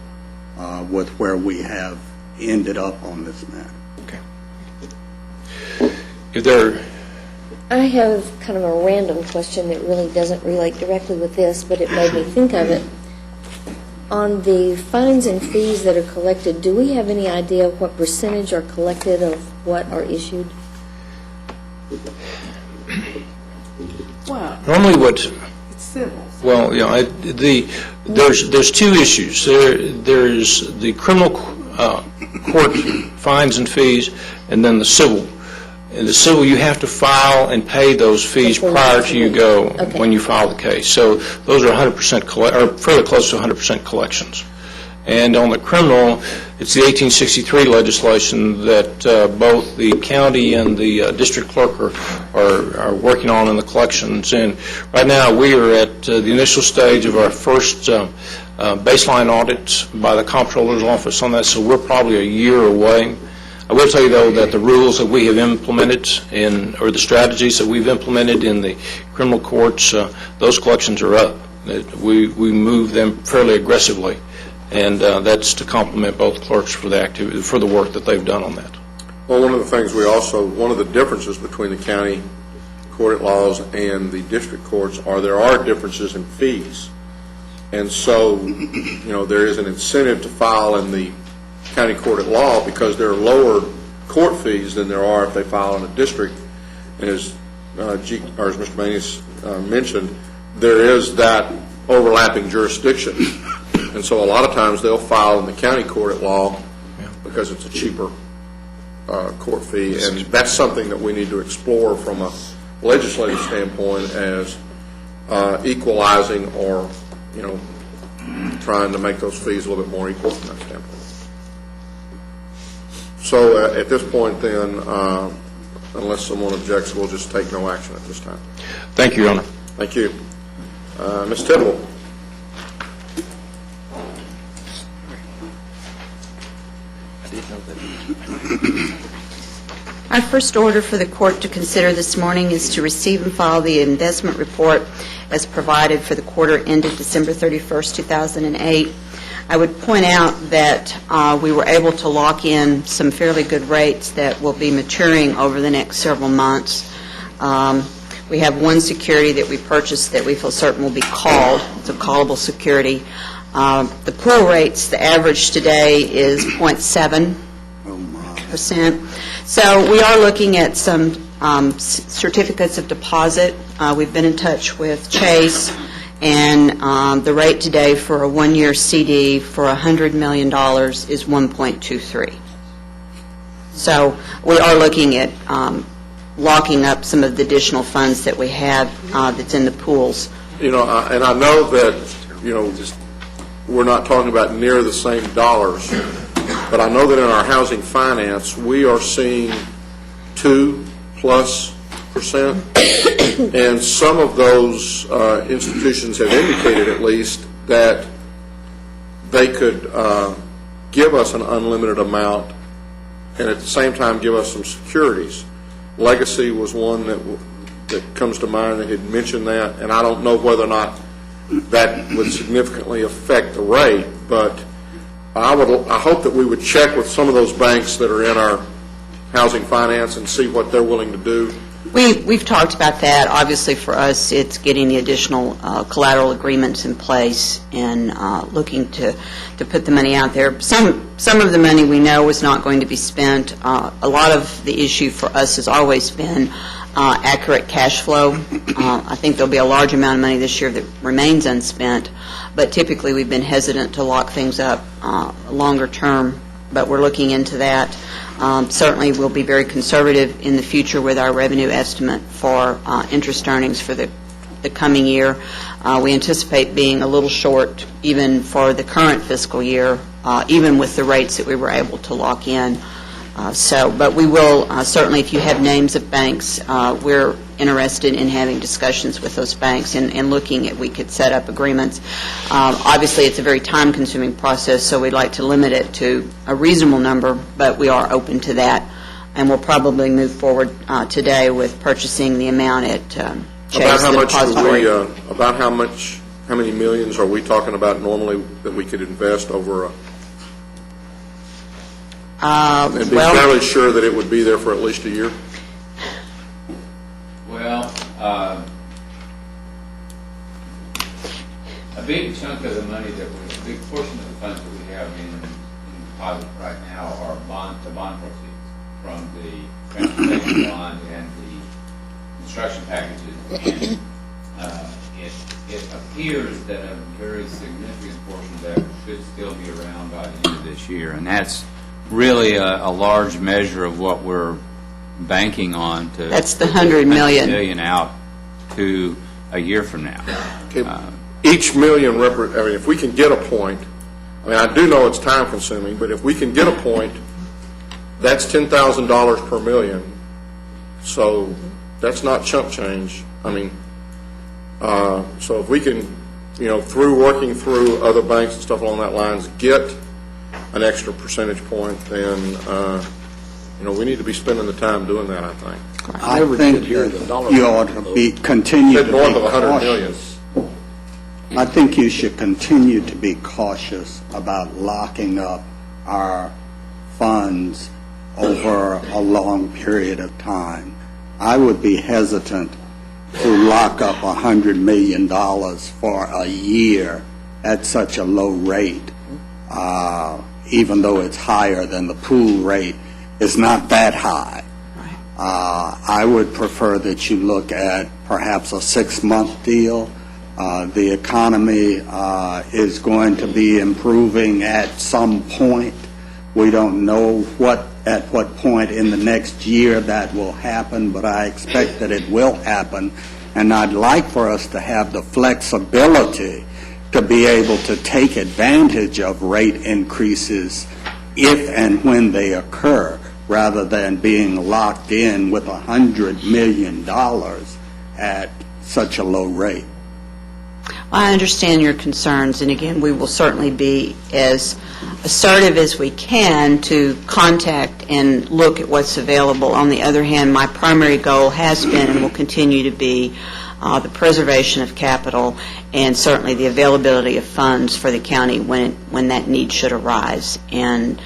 with where we have ended up on this matter. Okay. I have kind of a random question that really doesn't relate directly with this, but it made me think of it. On the fines and fees that are collected, do we have any idea of what percentage are collected of what are issued? Wow, Normally what... it's civil. Well, there's two issues. There's the criminal court fines and fees, and then the civil. In the civil, you have to file and pay those fees prior to you go when you file the case. So those are 100% or fairly close to 100% collections. And on the criminal, it's the 1863 legislation that both the county and the district clerk are working on in the collections. And right now, we are at the initial stage of our first baseline audit by the comptroller's office on that, so we're probably a year away. I will tell you, though, that the rules that we have implemented or the strategies that we've implemented in the criminal courts, those collections are up. We move them fairly aggressively, and that's to compliment both clerks for the work that they've done on that. Well, one of the things one of the differences between the county court at laws and the district courts there are differences in fees. And so, there is an incentive to file in the county court at law because there are lower court fees than there are if they file in a district. And as Mr. Manus mentioned, there is that overlapping jurisdiction. And so a lot of times they'll file in the county court at law because it's a cheaper court fee. And that's something that we need to explore from a legislative standpoint as equalizing or, trying to make those fees a little bit more equal from that standpoint. So at this point then, unless someone objects, we'll just take no action at this time. Thank you, Your Honor. Thank you. Ms. Tidwell. Our first order for the court to consider this morning is to receive and file the investment report as provided for the quarter ended December 31st, 2008. I would point out that we were able to lock in some fairly good rates that will be maturing over the next several months. We have one security that we purchased that we feel certain will be called. It's a callable security. The pool rates, the average today is 0.7%. So we are looking at some certificates of deposit. We've been in touch with Chase, and the rate today for a one-year CD for $100 million is 1.23. So we are looking at locking up some of the additional funds that we have that's in the pools. And I know that, we're not talking about near the same dollars, but I know that in our housing finance, we are seeing 2+%, and some of those institutions have indicated at least that they could give us an unlimited amount and at the same time give us some securities. Legacy was one that comes to mind that had mentioned that, and I don't know whether or not that would significantly affect the rate, but I hope that we would check with some of those banks that are in our housing finance and see what they're willing to do. We've talked about that. Obviously, for us, it's getting the additional collateral agreements in place and looking to put the money out there. Some of the money we know is not going to be spent. A lot of the issue for us has always been accurate cash flow. I think there'll be a large amount of money this year that remains unspent, but typically we've been hesitant to lock things up longer term, but we're looking into that. Certainly we'll be very conservative in the future with our revenue estimate for interest earnings for the coming year. We anticipate being a little short even for the current fiscal year, even with the rates that we were able to lock in. But we will, certainly if you have names of banks, we're interested in having discussions with those banks and looking at we could set up agreements. Obviously, it's a very time-consuming process, so we'd like to limit it to a reasonable number, but we are open to that. And we'll probably move forward today with purchasing the amount at Chase. How many millions are we talking about normally that we could invest over a... and be fairly sure that it would be there for at least a year? Well, a big chunk of the money a big portion of the funds that we have in deposit right now are the bond proceeds from the transportation bond and the construction packages. And it appears that a very significant portion of that should still be around by the end of this year, and that's really a large measure of what we're banking on to... That's the $100 million out to a year from now. Okay. Each million, if we can get a point I mean, I do know it's time-consuming, but if we can get a point, that's $10,000 per million, so that's not chump change. I mean, so if we can, through working through other banks and stuff along that lines, get an extra percentage point, then, we need to be spending the time doing that, I think. I think that you ought to continue to be North of 100 million. cautious. I think you should continue to be cautious about locking up our funds over a long period of time. I would be hesitant to lock up $100 million for a year at such a low rate, even though it's higher than the pool rate. It's not that high. I would prefer that you look at perhaps a 6-month deal. The economy is going to be improving at some point. We don't know at what point in the next year that will happen, but I expect that it will happen. And I'd like for us to have the flexibility to be able to take advantage of rate increases if and when they occur, rather than being locked in with $100 million at such a low rate. I understand your concerns, and again, we will certainly be as assertive as we can to contact and look at what's available. On the other hand, my primary goal has been and will continue to be the preservation of capital and certainly the availability of funds for the county when that need should arise. And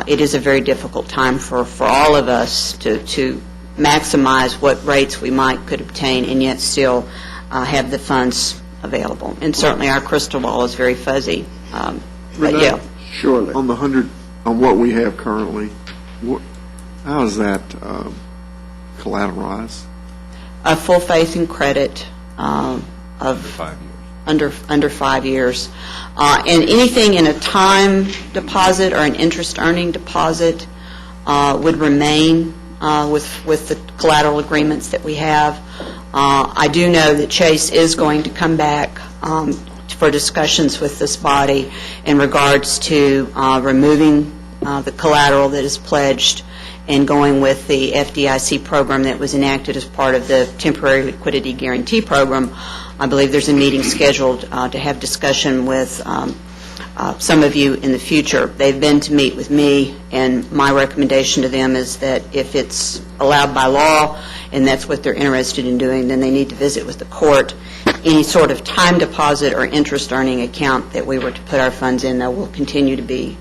it is a very difficult time for all of us to maximize what rates we could obtain and yet still have the funds available. And certainly our crystal ball is very fuzzy. But yeah. Surely. On the 100, on what we have currently, how is that collateralized? A full faith and credit of under 5 years. And anything in a time deposit or an interest earning deposit would remain with the collateral agreements that we have. I do know that Chase is going to come back for discussions with this body in regards to removing the collateral that is pledged and going with the FDIC program that was enacted as part of the temporary liquidity guarantee program. I believe there's a meeting scheduled to have discussion with some of you in the future. They've been to meet with me, and my recommendation to them is that if it's allowed by law and that's what they're interested in doing, then they need to visit with the court. Any sort of time deposit or interest earning account that we were to put our funds in, though, will continue to be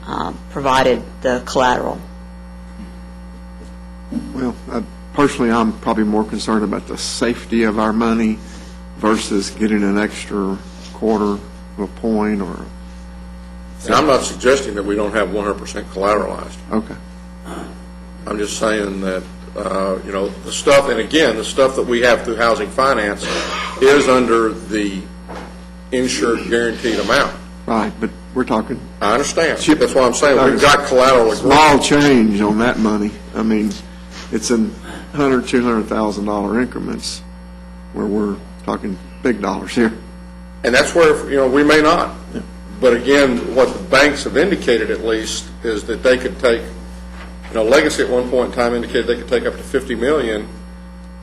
provided the collateral. Well, personally, I'm probably more concerned about the safety of our money versus getting an extra quarter of a point or... And I'm not suggesting that we don't have 100% collateralized. Okay. I'm just saying that, the stuff, and again, the stuff that we have through housing finance is under the insured guaranteed amount. Right, but we're talking... I understand. That's what I'm saying. We've got collateral agreement. Small change on that money. I mean, it's in $100,000, $200,000 increments where we're talking big dollars here. And that's where, we may not. But again, what the banks have indicated at least is that they could take, Legacy at one point in time indicated they could take up to $50 million,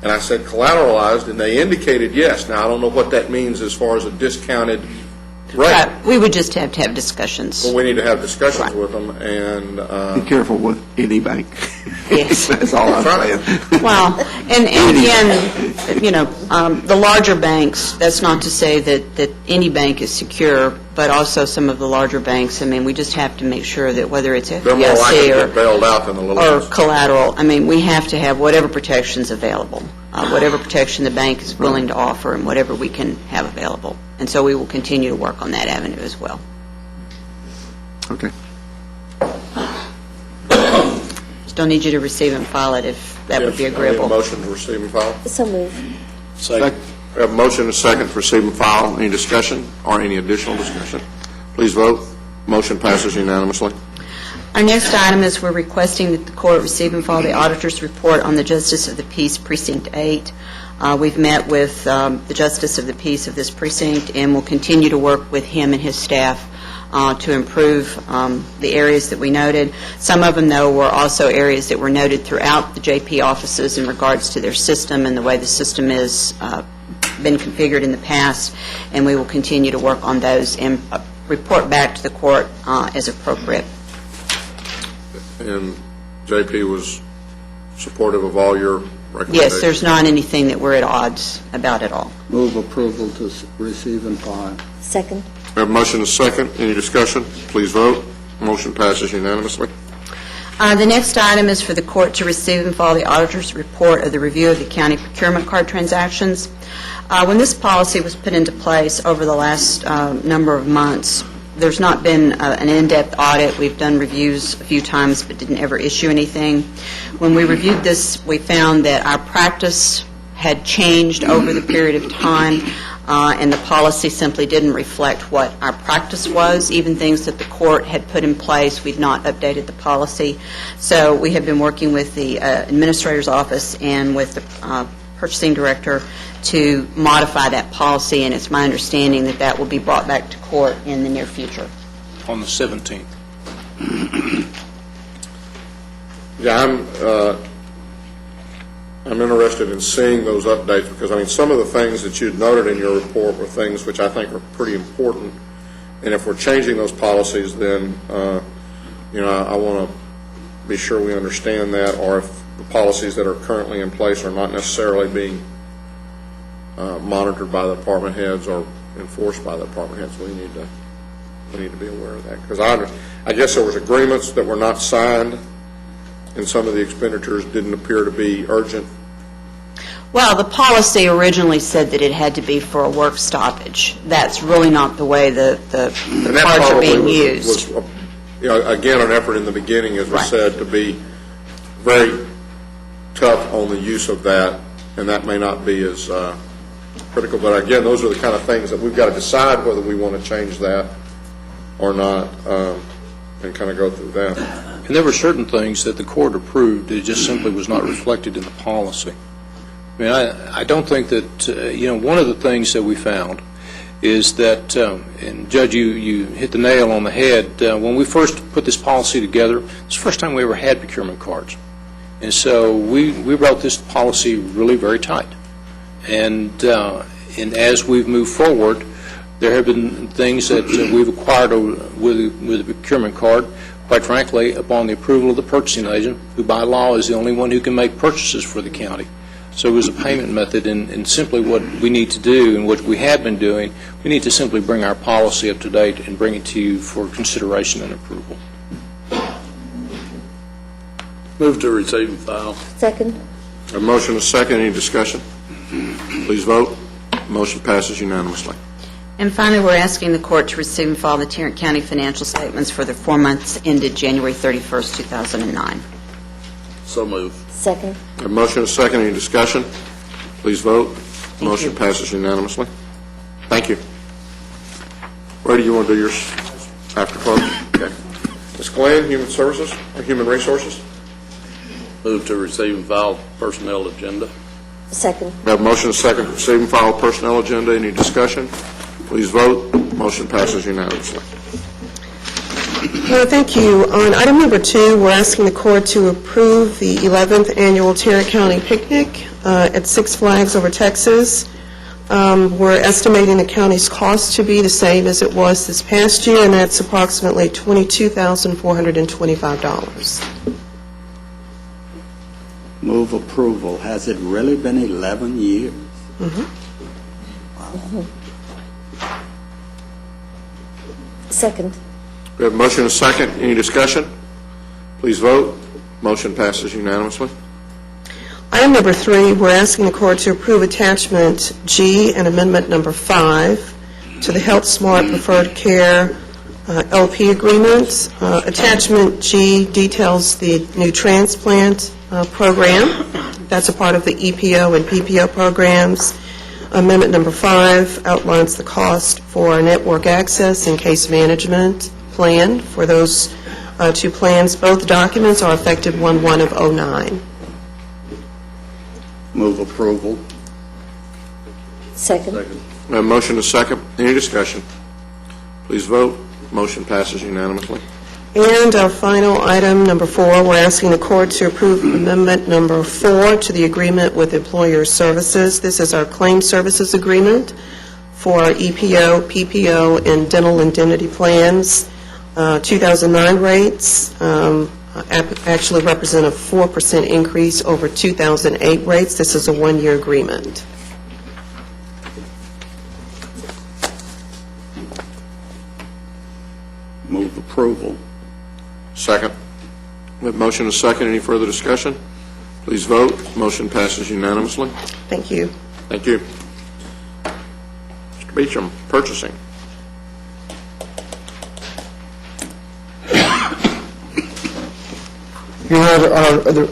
and I said collateralized, and they indicated yes. Now, I don't know what that means as far as a discounted rate. We would just have to have discussions. Well, we need to have discussions with them, and... Be careful with any bank. Yes. That's all I'm saying. Well, and again, the larger banks, that's not to say that any bank is secure, but also some of the larger banks, we just have to make sure that whether it's they're more likely to FDIC get bailed out than the little or ones. collateral, we have to have whatever protections available, whatever protection the bank is willing to offer and whatever we can have available. And so we will continue to work on that avenue as well. Okay. Still need you to receive and file it if that would be agreeable. I need a motion to receive and file. So move. Second. We have a motion and a second to receive and file. Any discussion or any additional discussion? Please vote. Motion passes unanimously. Our next item is we're requesting that the court receive and file the auditor's report on the Justice of the Peace Precinct 8. We've met with the Justice of the Peace of this precinct and will continue to work with him and his staff to improve the areas that we noted. Some of them, though, were also areas that were noted throughout the JP offices in regards to their system and the way the system has been configured in the past, and we will continue to work on those and report back to the court as appropriate. And JP was supportive of all your recommendations? Yes, there's not anything that we're at odds about at all. Move approval to receive and file. Second. We have a motion and a second. Any discussion? Please vote. Motion passes unanimously. The next item is for the court to receive and file the auditor's report of the review of the county procurement card transactions. When this policy was put into place over the last number of months, there's not been an in-depth audit. We've done reviews a few times but didn't ever issue anything. When we reviewed this, we found that our practice had changed over the period of time, and the policy simply didn't reflect what our practice was. Even things that the court had put in place, we'd not updated the policy. So we have been working with the administrator's office and with the purchasing director to modify that policy, and it's my understanding that that will be brought back to court in the near future. On the 17th. Yeah, I'm interested in seeing those updates because, I mean, some of the things that you'd noted in your report were things which I think are pretty important. And if we're changing those policies, then, I want to be sure we understand that, or if the policies that are currently in place are not necessarily being monitored by the department heads or enforced by the department heads. We need to be aware of that. Because I guess there was agreements that were not signed, and some of the expenditures didn't appear to be urgent. Well, the policy originally said that it had to be for a work stoppage. That's really not the way the cards are being used. Was, again, an effort in the beginning, as was said, to be very tough on the use of that, and that may not be as critical. But again, those are the kind of things that we've got to decide whether we want to change that or not, and kind of go through that. And there were certain things that the court approved that just simply was not reflected in the policy. I mean, I don't think that, one of the things that we found is that, and Judge, you hit the nail on the head, when we first put this policy together, it's the first time we ever had procurement cards. And so we wrote this policy really very tight. And as we've moved forward, there have been things that we've acquired with the procurement card, quite frankly, upon the approval of the purchasing agent, who by law is the only one who can make purchases for the county. So it was a payment method, and simply what we need to do, and what we have been doing, we need to simply bring our policy up to date and bring it to you for consideration and approval. Move to receive and file. Second. A motion and a second. Any discussion? Please vote. Motion passes unanimously. And finally, we're asking the court to receive and file the Tarrant County financial statements for the 4 months ended January 31st, 2009. So move. Second. A motion and a second. Any discussion? Please vote. Motion passes unanimously. Thank you. Where do you want to do yours? After close? Okay. Ms. Glenn, Human Services or Human Resources? Move to receive and file personnel agenda. Second. We have a motion and a second to receive and file personnel agenda. Any discussion? Please vote. Motion passes unanimously. Thank you. On item number 2, we're asking the court to approve the 11th annual Tarrant County Picnic at Six Flags Over Texas. We're estimating the county's cost to be the same as it was this past year, and that's approximately $22,425. Move approval. Has it really been 11 years? Second. We have a motion and a second. Any discussion? Please vote. Motion passes unanimously. Item number 3, we're asking the court to approve attachment G and amendment number 5 to the Health Smart Preferred Care LP agreement. Attachment G details the new transplant program. That's a part of the EPO and PPO programs. Amendment number 5 outlines the cost for network access and case management plan for those 2 plans. Both documents are effective 1/1/09. Move approval. Second. We have a motion and a second. Any discussion? Please vote. Motion passes unanimously. And our final item, number 4, we're asking the court to approve amendment number 4 to the agreement with Employer Services. This is our claim services agreement for our EPO, PPO, and dental indemnity plans. 2009 rates actually represent a 4% increase over 2008 rates. This is a one-year agreement. Move approval. Second. We have motion and a second. Any further discussion? Please vote. Motion passes unanimously. Thank you. Thank you. Mr. Beecham, purchasing. Your Honor,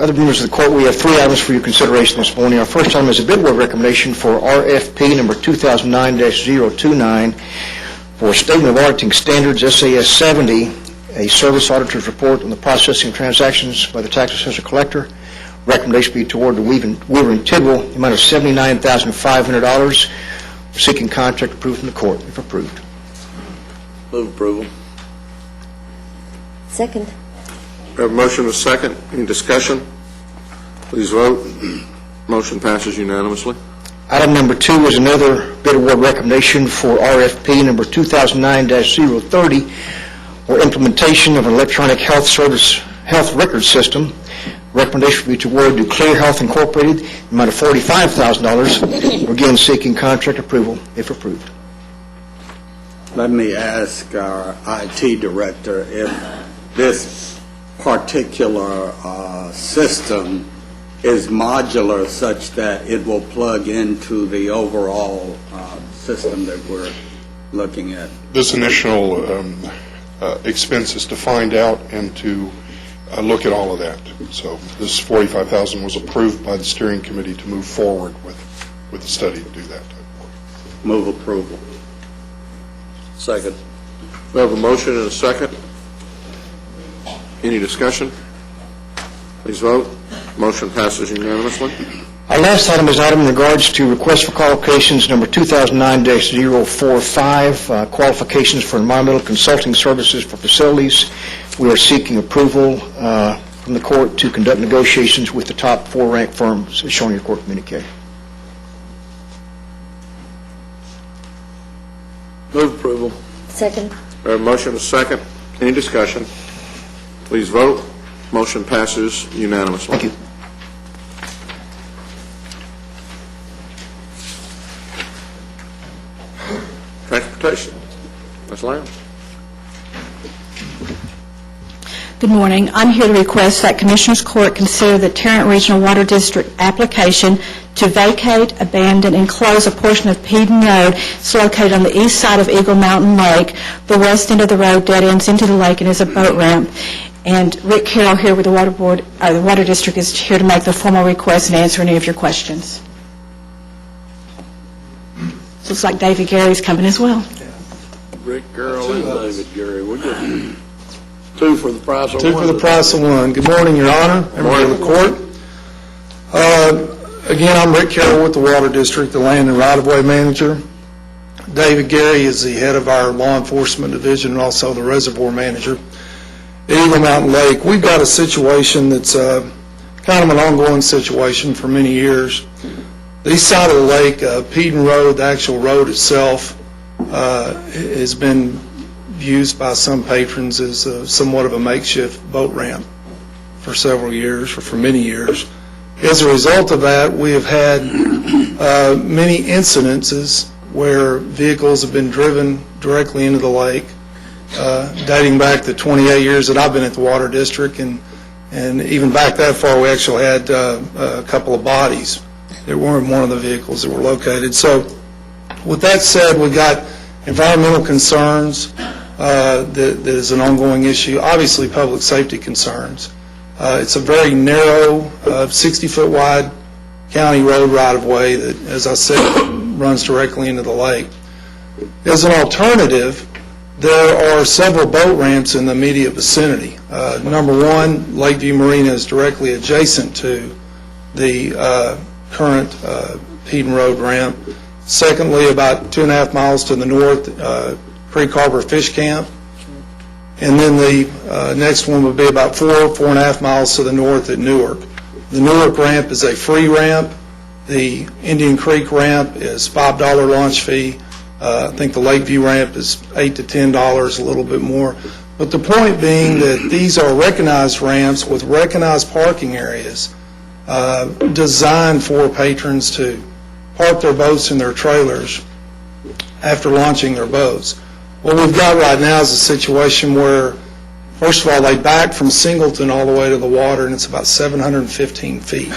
other members of the court, we have 3 items for your consideration this morning. Our first item is a bid award recommendation for RFP number 2009-029 for Statement of Auditing Standards, SAS 70, a service auditor's report on the processing of transactions by the tax assessor collector. Recommendation be toward the Weaver and Tidwell, the amount of $79,500. Seeking contract approved from the court, if approved. Move approval. Second. We have motion and a second. Any discussion? Please vote. Motion passes unanimously. Item number 2 is another bid award recommendation for RFP number 2009-030 for implementation of an electronic health record system. Recommendation would be to award to Clear Health Incorporated, the amount of $45,000. Again, seeking contract approval, if approved. Let me ask our IT director if this particular system is modular such that it will plug into the overall system that we're looking at. This initial expense is to find out and to look at all of that. So this $45,000 was approved by the steering committee to move forward with the study to do that. Move approval. Second. We have a motion and a second. Any discussion? Please vote. Motion passes unanimously. Our last item is an item in regards to request for qualifications number 2009-045, qualifications for environmental consulting services for facilities. We are seeking approval from the court to conduct negotiations with the top 4 ranked firms, as shown in your court communique. Move approval. Second. We have a motion and a second. Any discussion? Please vote. Motion passes unanimously. Thank you. Transportation. Ms. Lamb. Good morning. I'm here to request that Commissioners Court consider the Tarrant Regional Water District application to vacate, abandon, and close a portion of Peden Road. It's located on the east side of Eagle Mountain Lake. The west end of the road dead ends into the lake and is a boat ramp. And Rick Carroll here with the the Water District is here to make the formal request and answer any of your questions. Looks like David Gary's coming as well. Rick Carroll and David Gary. We're getting 2 for the price of 1. 2 for the price of 1. Good morning, Your Honor, members of the court. Again, I'm Rick Carroll with the Water District, the Land and Right-of-Way Manager. David Gary is the head of our Law Enforcement Division and also the Reservoir Manager at Eagle Mountain Lake. We've got a situation that's kind of an ongoing situation for many years. The east side of the lake, Peden Road, the actual road itself, has been used by some patrons as somewhat of a makeshift boat ramp for several years, or for many years. As a result of that, we have had many incidences where vehicles have been driven directly into the lake, dating back the 28 years that I've been at the Water District, and even back that far, we actually had a couple of bodies that were in one of the vehicles that were located. So with that said, we've got environmental concerns that is an ongoing issue, obviously public safety concerns. It's a very narrow, 60-foot wide county road right-of-way that, as I said, runs directly into the lake. As an alternative, there are several boat ramps in the immediate vicinity. Number 1, Lakeview Marina is directly adjacent to the current Peden Road ramp. Secondly, about 2.5 miles to the north, Creek Harbor Fish Camp And then the next one would be about 4.5 miles to the north at Newark. The Newark ramp is a free ramp. The Indian Creek ramp is $5 launch fee. I think the Lakeview ramp is $8 to $10, a little bit more. But the point being that these are recognized ramps with recognized parking areas designed for patrons to park their boats and their trailers after launching their boats. What we've got right now is a situation where, first of all, they back from Singleton all the way to the water, and it's about 715 feet.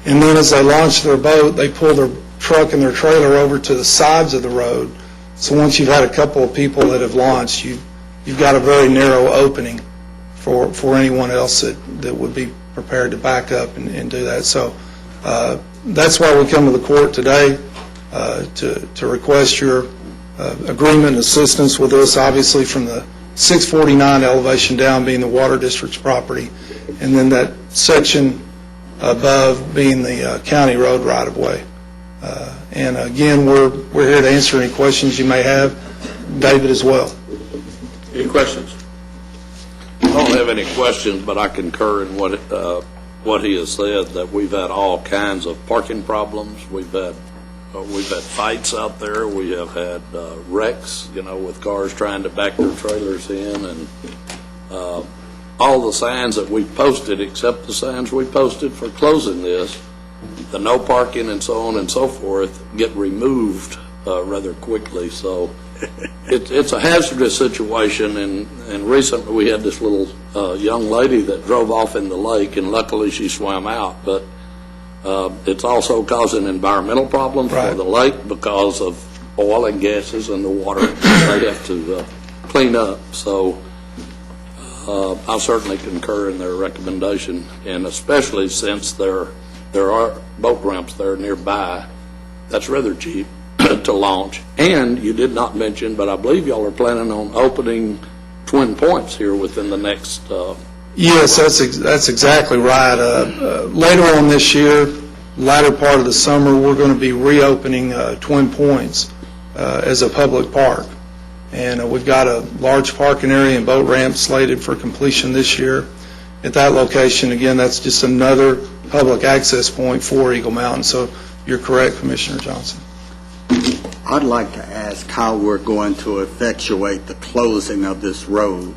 And then as they launch their boat, they pull their truck and their trailer over to the sides of the road. So once you've had a couple of people that have launched, you've got a very narrow opening for anyone else that would be prepared to back up and do that. So that's why we come to the court today to request your agreement and assistance with this, obviously from the 649 elevation down being the Water District's property, and then that section above being the county road right-of-way. And again, we're here to answer any questions you may have. David as well. Any questions? I don't have any questions, but I concur in what he has said, that we've had all kinds of parking problems. We've had fights out there. We have had wrecks, with cars trying to back their trailers in, and all the signs that we posted, except the signs we posted for closing this, the no parking and so on and so forth, get removed rather quickly. So it's a hazardous situation, and recently we had this little young lady that drove off in the lake, and luckily she swam out, but it's also causing environmental problems for the lake because of oil and gases and the water they have to clean up. So I certainly concur in their recommendation, and especially since there are boat ramps there nearby. That's rather cheap to launch. And you did not mention, but I believe y'all are planning on opening Twin Points here within the next... Yes, that's exactly right. Later on this year, latter part of the summer, we're going to be reopening Twin Points as a public park. And we've got a large parking area and boat ramp slated for completion this year. At that location, again, that's just another public access point for Eagle Mountain. So you're correct, Commissioner Johnson. I'd like to ask how we're going to effectuate the closing of this road.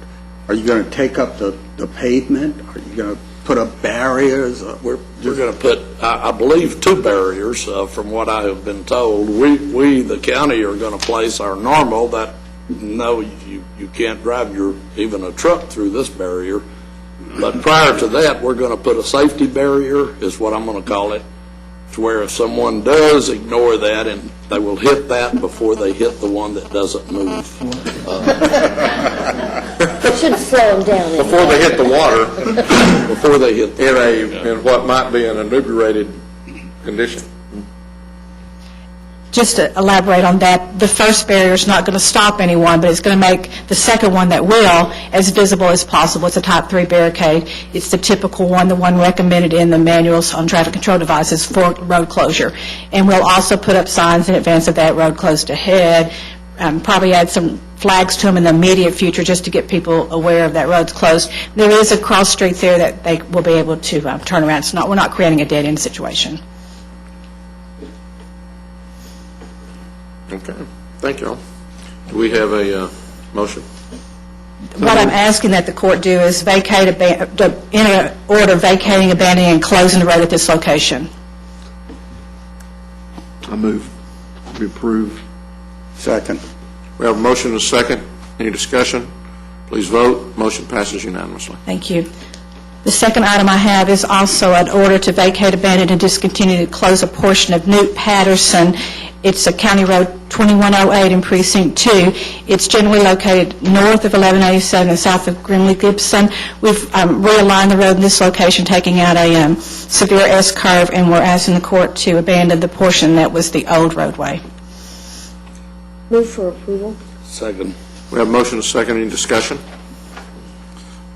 Are you going to take up the pavement? Are you going to put up barriers? We're going to put, I believe, 2 barriers, from what I have been told. We, the county, are going to place our normal that, no, you can't drive even a truck through this barrier. But prior to that, we're going to put a safety barrier, is what I'm going to call it, to where if someone does ignore that, and they will hit that before they hit the one that doesn't move. It should slow them down. Before they hit the water, before they hit in what might be an inebriated condition. Just to elaborate on that, the first barrier is not going to stop anyone, but it's going to make the second one that will as visible as possible. It's a Type 3 barricade. It's the typical one, the one recommended in the manuals on traffic control devices for road closure. And we'll also put up signs in advance of that road closed ahead, probably add some flags to them in the immediate future just to get people aware of that road's closed. There is a cross street there that they will be able to turn around. We're not creating a dead-end situation. Okay. Thank you all. Do we have a motion? What I'm asking that the court do is vacate, enter order vacating, abandoning, and closing the road at this location. I move. We approve. Second. We have a motion and a second. Any discussion? Please vote. Motion passes unanimously. Thank you. The second item I have is also an order to vacate, abandon, and discontinue to close a portion of Newt Patterson. It's a County Road 2108 in Precinct 2. It's generally located north of 1187 and south of Grimley Gibson. We've realigned the road in this location, taking out a severe S-curve, and we're asking the court to abandon the portion that was the old roadway. Move for approval. Second. We have a motion and a second. Any discussion?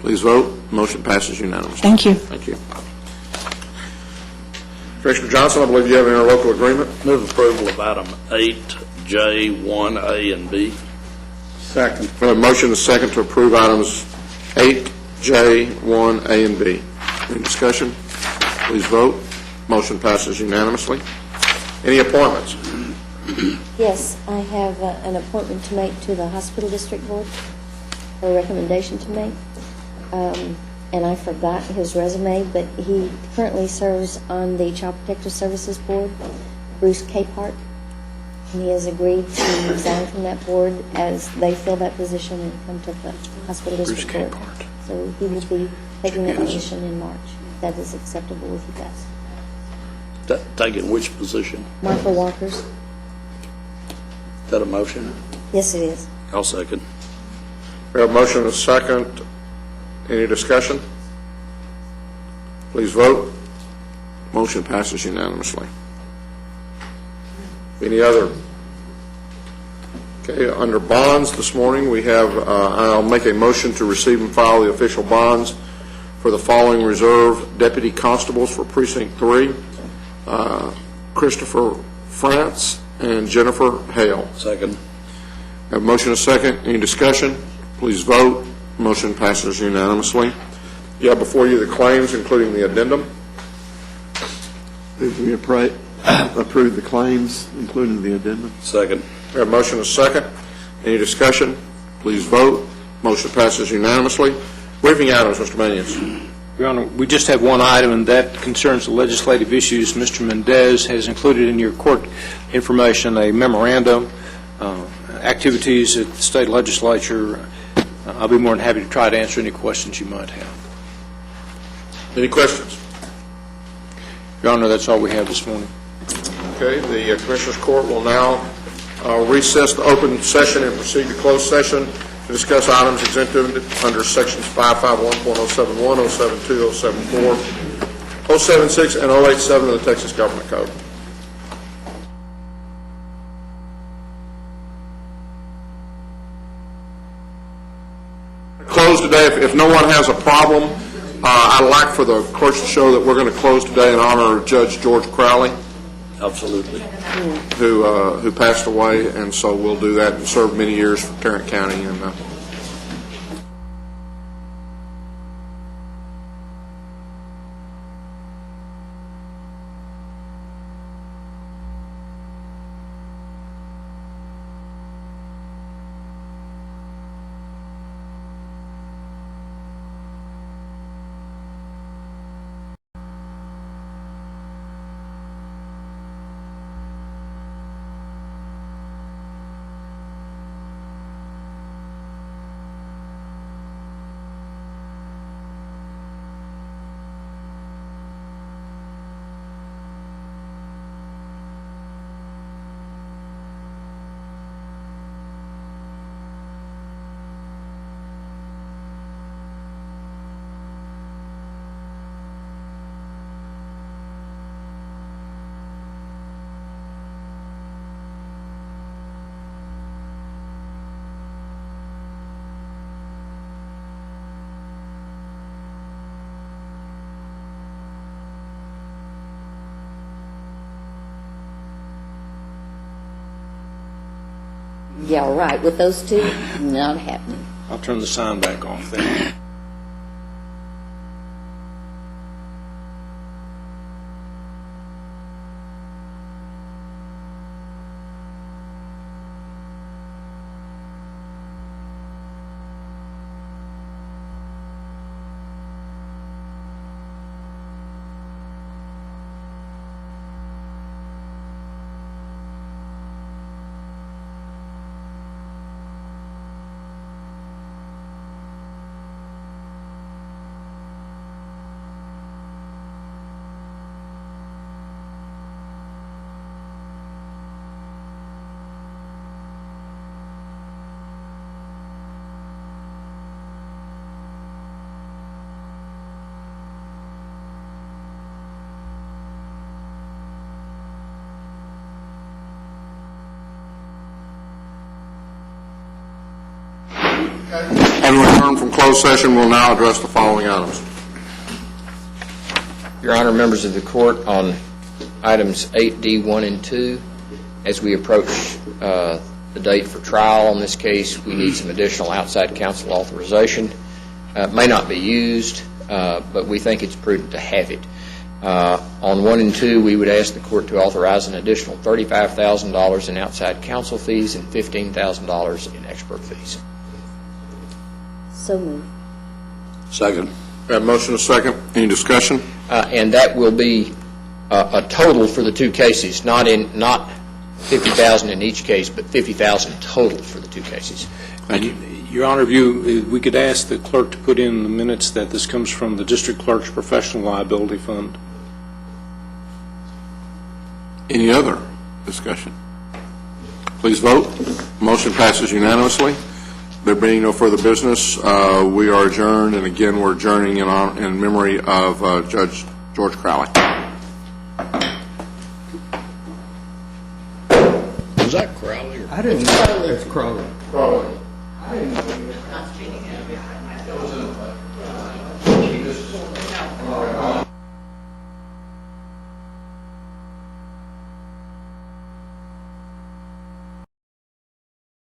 Please vote. Motion passes unanimously. Thank you. Thank you. Commissioner Johnson, I believe you have an interlocal agreement. Move approval of item 8J, 1A, and B. Second. We have a motion and a second to approve items 8J, 1A, and B. Any discussion? Please vote. Motion passes unanimously. Any appointments? Yes, I have an appointment to make to the Hospital District Board, or a recommendation to make. And I forgot his resume, but he currently serves on the Child Protective Services Board, Bruce Capehart. And he has agreed to resign from that board as they fill that position and come to the Hospital District Board. So he will be taking that position in March. If that is acceptable with you guys. Taking which position? Martha Walker's. Is that a motion? Yes, it is. I'll second. We have a motion and a second. Any discussion? Please vote. Motion passes unanimously. Any other? Okay, under bonds this morning, we have, I'll make a motion to receive and file the official bonds for the following reserve deputy constables for Precinct 3, Christopher France and Jennifer Hale. Second. Have a motion and a second. Any discussion? Please vote. Motion passes unanimously. You have before you the claims, including the addendum. We approve the claims, including the addendum. Second. We have a motion and a second. Any discussion? Please vote. Motion passes unanimously. Briefing items, Mr. Manions. Your Honor, we just have one item, and that concerns the legislative issues. Mr. Mendez has included in your court information a memorandum, activities at the state legislature. I'll be more than happy to try to answer any questions you might have. Any questions? Your Honor, that's all we have this morning. Okay, the Commissioners Court will now recess the open session and proceed to closed session to discuss items exempted under Sections 551.071, 072, 074, 076, and 087 of the Texas Government Code. Close today. If no one has a problem, I'd like for the courts to show that we're going to close today in honor of Judge George Crowley. Absolutely. Who passed away, and so we'll do that and served many years for Tarrant County. And Yeah, right. With those two, not happening. I'll turn the sign back off then. having returned from closed session, we'll now address the following items. Your Honor, members of the court, on items 8D, 1 and 2, as we approach the date for trial on this case, we need some additional outside counsel authorization. It may not be used, but we think it's prudent to have it. On 1 and 2, we would ask the court to authorize an additional $35,000 in outside counsel fees and $15,000 in expert fees. So moved. Second. We have a motion and a second. Any discussion? And that will be a total for the two cases, not $50,000 in each case, but $50,000 total for the two cases. Thank you. Your Honor, we could ask the clerk to put in the minutes that this comes from the district clerk's professional liability fund. Any other discussion? Please vote. Motion passes unanimously. There being no further business, we are adjourned, and again, we're adjourning in memory of Judge George Crowley. Was that Crowley? I didn't know. It's Crowley. Crowley. I didn't know.